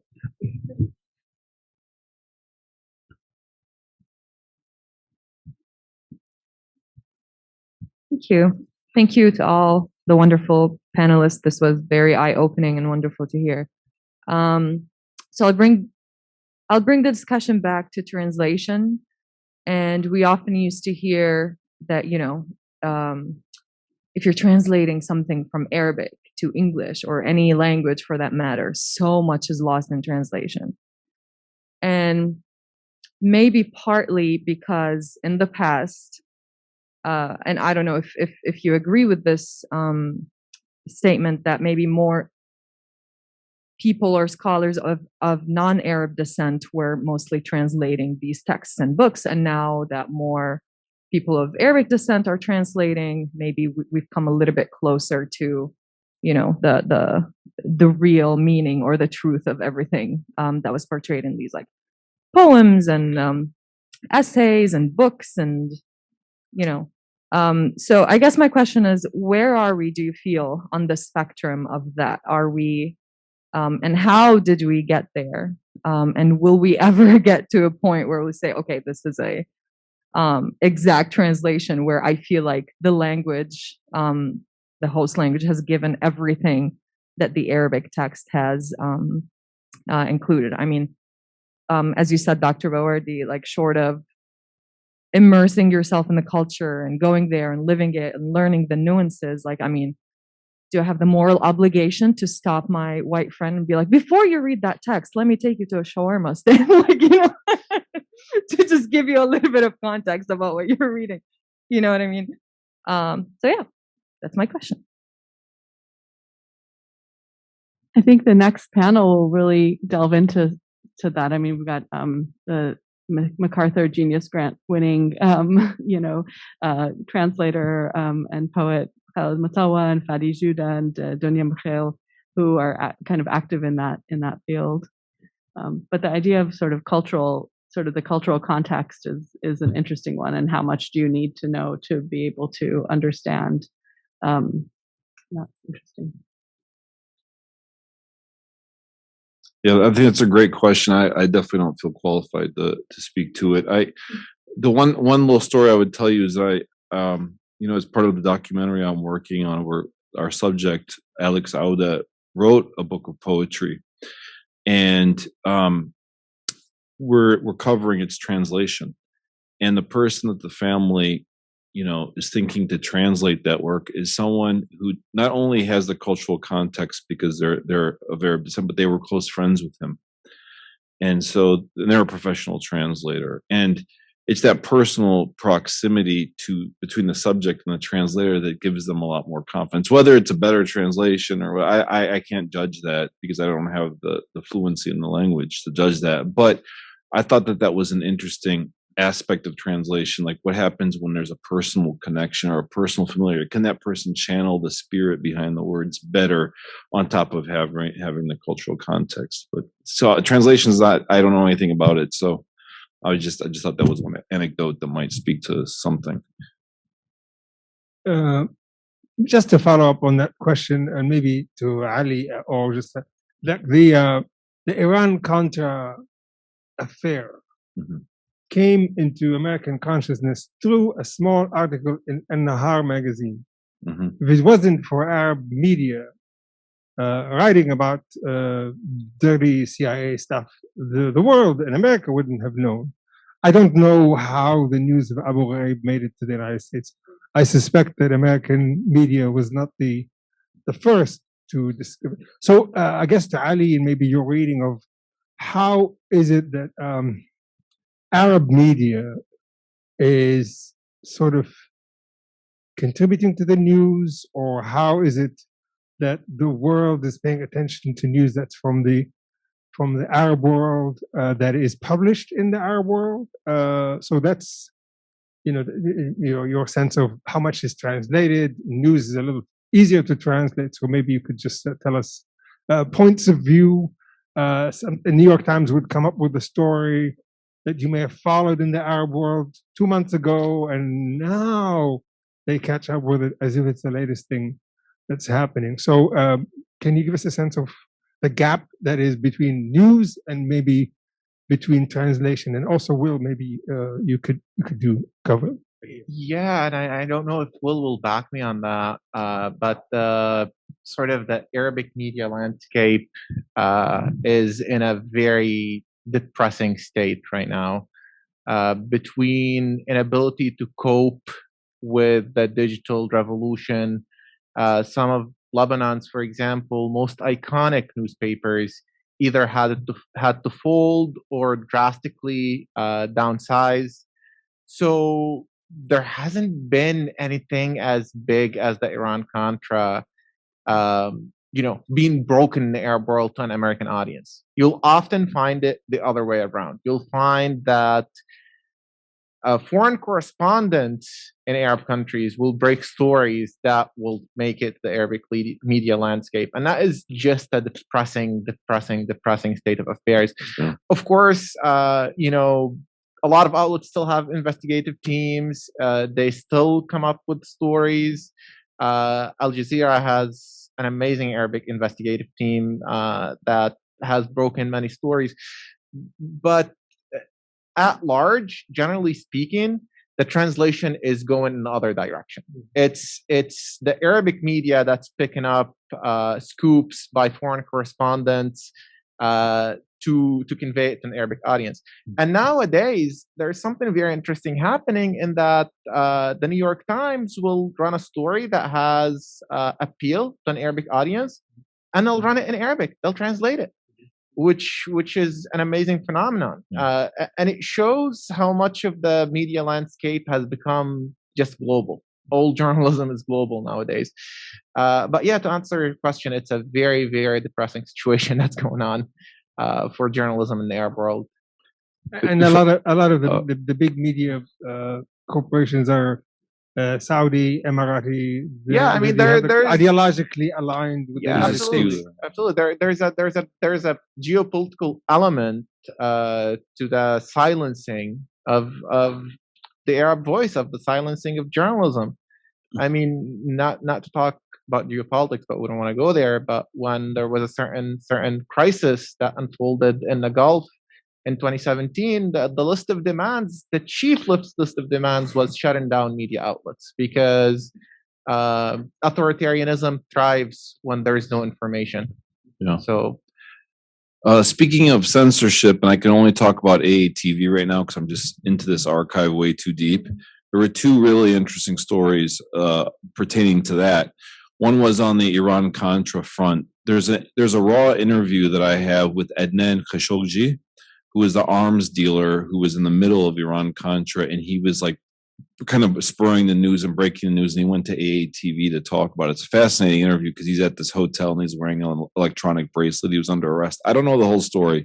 Thank you. Thank you to all the wonderful panelists. This was very eye-opening and wonderful to hear. So I'll bring the discussion back to translation. And we often used to hear that, if you're translating something from Arabic to English or any language for that matter, so much is lost in translation. And maybe partly because in the past, and I don't know if you agree with this statement, that maybe more people or scholars of non-Arab descent were mostly translating these texts and books, and now that more people of Arabic descent are translating, maybe we've come a little bit closer to, the real meaning or the truth of everything that was portrayed in these like poems and essays and books and so I guess my question is, where are we, do you feel, on the spectrum of that? Are we, and how did we get there? And will we ever get to a point where we say, okay, this is a exact translation where I feel like the language, the host language has given everything that the Arabic text has included? I mean, as you said, Dr. Bawardi, like short of immersing yourself in the culture and going there and living it and learning the nuances, like, I mean, do I have the moral obligation to stop my white friend and be like, before you read that text, let me take you to a shawarma stand, like, to just give you a little bit of context about what you're reading. You know what I mean? So yeah, that's my question. I think the next panel will really delve into that. I mean, we've got the MacArthur Genius Grant winning, translator and poet Khaled Matawa and Fadi Juda and Dunya Mikhail, who are kind of active in that field. But the idea of sort of the cultural context is an interesting one, and how much do you need to know to be able to understand? That's interesting. Yeah, I think that's a great question. I definitely don't feel qualified to speak to it. The one little story I would tell you is as part of the documentary I'm working on, where our subject Alex Auda wrote a book of poetry, and we're covering its translation, and the person that the family is thinking to translate that work is someone who not only has the cultural context because they're of Arab descent, but they were close friends with him, and so they're a professional translator, and it's that personal proximity between the subject and the translator that gives them a lot more confidence. Whether it's a better translation or I can't judge that because I don't have the fluency in the language to judge that. But I thought that was an interesting aspect of translation, like what happens when there's a personal connection or a personal familiarity. Can that person channel the spirit behind the words better on top of having the cultural context? But so translation is not, I don't know anything about it, so I just thought that was one anecdote that might speak to something. Just to follow up on that question, and maybe to Ali, or just that the Iran-Contra affair came into American consciousness through a small article in An-Nahar magazine. If it wasn't for Arab media writing about dirty CIA stuff, the world and America wouldn't have known. I don't know how the news of Abu Ghraib made it to the United States. I suspect that American media was not the first to discover. So I guess to Ali, and maybe your reading of how is it that Arab media is sort of contributing to the news, or how is it that the world is paying attention to news that's from the Arab world that is published in the Arab world? So that's your sense of how much is translated. News is a little easier to translate, so maybe you could just tell us points of view. The New York Times would come up with a story that you may have followed in the Arab world 2 months ago, and now they catch up with it as if it's the latest thing that's happening. So can you give us a sense of the gap that is between news and maybe between translation? And also, Will, maybe you could cover. Yeah, and I don't know if will back me on that, but the sort of the Arabic media landscape is in a very depressing state right now, between inability to cope with the digital revolution. Some of Lebanon's, for example, most iconic newspapers either had to fold or drastically downsize. So there hasn't been anything as big as the Iran-Contra, being broken in the Arab world to an American audience. You'll often find it the other way around. You'll find that foreign correspondents in Arab countries will break stories that will make it the Arabic media landscape. And that is just a depressing state of affairs. Yeah. Of course, a lot of outlets still have investigative teams. They still come up with stories. Al Jazeera has an amazing Arabic investigative team that has broken many stories. But at large, generally speaking, the translation is going in the other direction. It's the Arabic media that's picking up scoops by foreign correspondents to convey it to an Arabic audience. And nowadays, there's something very interesting happening in that the New York Times will run a story that has appeal to an Arabic audience, and they'll run it in Arabic. They'll translate it, which is an amazing phenomenon. And it shows how much of the media landscape has become just global. All journalism is global nowadays. But yeah, to answer your question, it's a very, very depressing situation that's going on for journalism in the Arab world. And a lot of the big media corporations are Saudi, Emirati. Yeah, I mean, there's there's ideologically aligned with the yeah, United absolutely, States. absolutely. There's a geopolitical element to the silencing of the Arab voice, of the silencing of journalism. I mean, not to talk about geopolitics, but we don't want to go there. But when there was a certain crisis that unfolded in the Gulf in 2017, the list of demands, the chief list of demands, was shutting down media outlets, because authoritarianism thrives when there is no information. Yeah. So, speaking of censorship, and I can only talk about AATV right now because I'm just into this archive way too deep. There were two really interesting stories pertaining to that. One was on the Iran-Contra front. There's a raw interview that I have with Adnan Khashoggi, who was the arms dealer who was in the middle of Iran-Contra, and he was like kind of spurring the news and breaking the news, and he went to AATV to talk about it. It's a fascinating interview because he's at this hotel and he's wearing an electronic bracelet. He was under arrest. I don't know the whole story,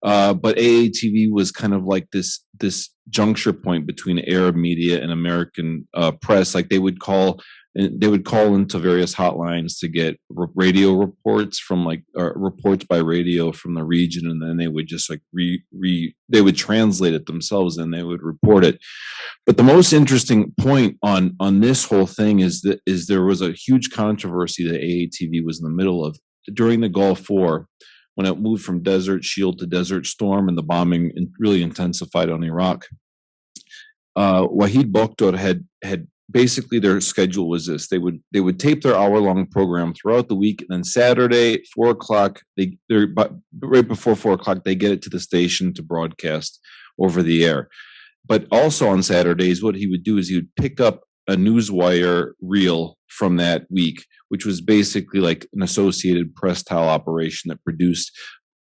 but AATV was kind of like this juncture point between Arab media and American press. Like they would call into various hotlines to get radio reports from reports by radio from the region, and then they would just like they would translate it themselves and they would report it. But the most interesting point on this whole thing is there was a huge controversy that AATV was in the middle of during the Gulf War, when it moved from Desert Shield to Desert Storm and the bombing really intensified on Iraq. Wahid Boktor had basically, their schedule was this: they would tape their hour-long program throughout the week, and then Saturday, 4:00, right before 4:00, they get it to the station to broadcast over the air. But also on Saturdays, what he would do is he would pick up a newswire reel from that week, which was basically like an Associated Press style operation that produced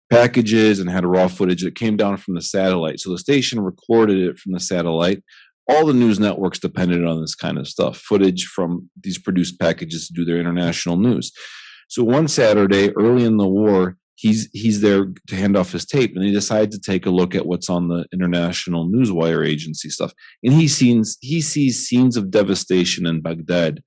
packages and had raw footage that came down from the satellite. So the station recorded it from the satellite. All the news networks depended on this kind of stuff, footage from these produced packages to do their international news. So one Saturday, early in the war, he's there to hand off his tape, and he decides to take a look at what's on the international newswire agency stuff. And he sees scenes of devastation in Baghdad,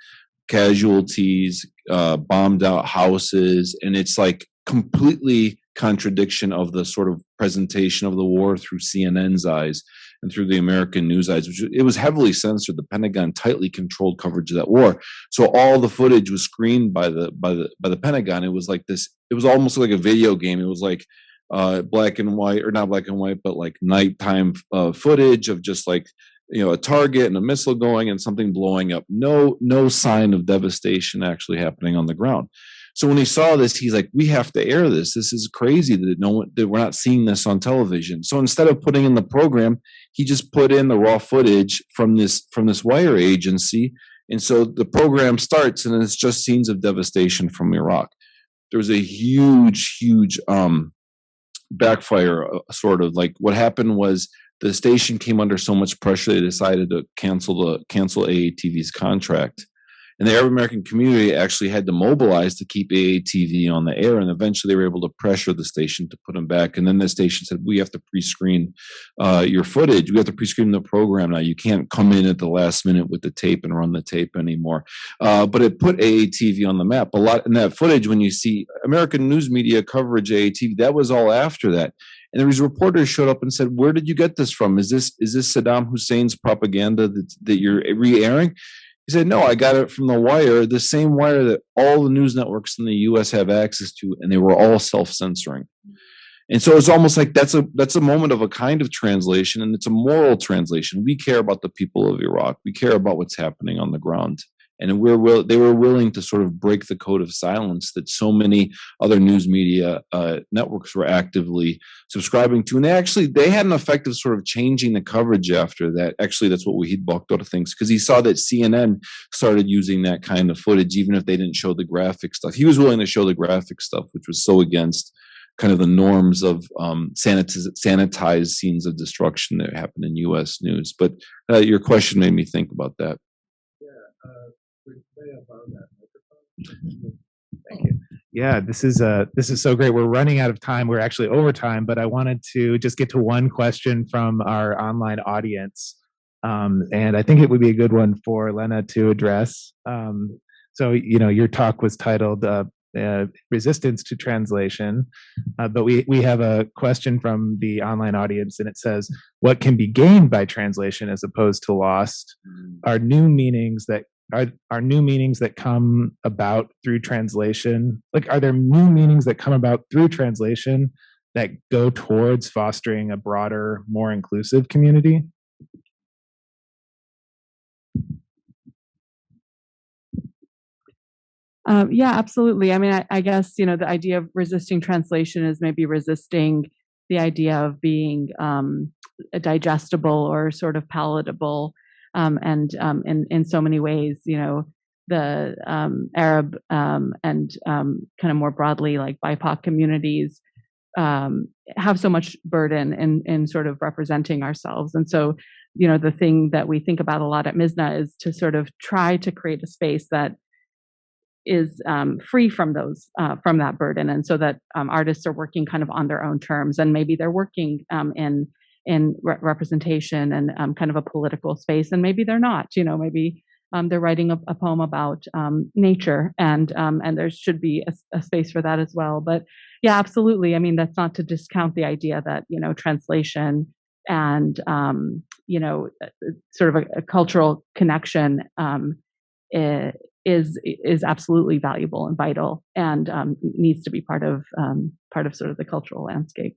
casualties, bombed out houses, and it's like completely contradiction of the sort of presentation of the war through CNN's eyes and through the American news eyes, which it was heavily censored. The Pentagon tightly controlled coverage of that war, so all the footage was screened by the Pentagon. It was like this. It was almost like a video game. It was like black and white, or not black and white, but like nighttime footage of just like a target and a missile going and something blowing up. No sign of devastation actually happening on the ground. So when he saw this, he's like, "We have to air this. This is crazy that we're not seeing this on television." So instead of putting in the program, he just put in the raw footage from this wire agency, and so the program starts, and it's just scenes of devastation from Iraq. There was a huge backfire. Sort of like what happened was the station came under so much pressure they decided to cancel AATV's contract. And the Arab American community actually had to mobilize to keep AATV on the air, and eventually they were able to pressure the station to put them back. And then the station said, "We have to pre-screen your footage. We have to pre-screen the program now. You can't come in at the last minute with the tape and run the tape anymore." But it put AATV on the map. A lot in that footage, when you see American news media coverage AATV, that was all after that. And there was reporters showed up and said, "Where did you get this from? Is this Saddam Hussein's propaganda that you're re-airing?" He said, "No, I got it from the wire, the same wire that all the news networks in the U.S. have access to, and they were all self-censoring." And so it's almost like that's a moment of a kind of translation, and it's a moral translation. We care about the people of Iraq. We care about what's happening on the ground. And they were willing to sort of break the code of silence that so many other news media networks were actively subscribing to. And they had an effect of sort of changing the coverage after that. Actually, that's what Wahid Boktor thinks, because he saw that CNN started using that kind of footage, even if they didn't show the graphic stuff. He was willing to show the graphic stuff, which was so against kind of the norms of sanitized scenes of destruction that happen in U.S. news. But your question made me think about that. Thank you. Yeah, this is so great. We're running out of time. We're actually over time, but I wanted to just get to one question from our online audience. And I think it would be a good one for Lena to address. So, your talk was titled Resistance to Translation, but we have a question from the online audience, and it says, what can be gained by translation as opposed to lost? Are new meanings that come about through translation? Are there new meanings that come about through translation that go towards fostering a broader, more inclusive community? Yeah, absolutely. I mean, I guess, the idea of resisting translation is maybe resisting the idea of being digestible or sort of palatable. And in so many ways, the Arab and kind of more broadly, like BIPOC communities have so much burden in sort of representing ourselves. And so, the thing that we think about a lot at Mizna is to sort of try to create a space that is free from from that burden, and so that artists are working kind of on their own terms, and maybe they're working in representation and kind of a political space, and maybe they're not. Maybe they're writing a poem about nature, and there should be a space for that as well. But yeah, absolutely. I mean, that's not to discount the idea that translation and sort of a cultural connection is absolutely valuable and vital, and needs to be part of sort of the cultural landscape.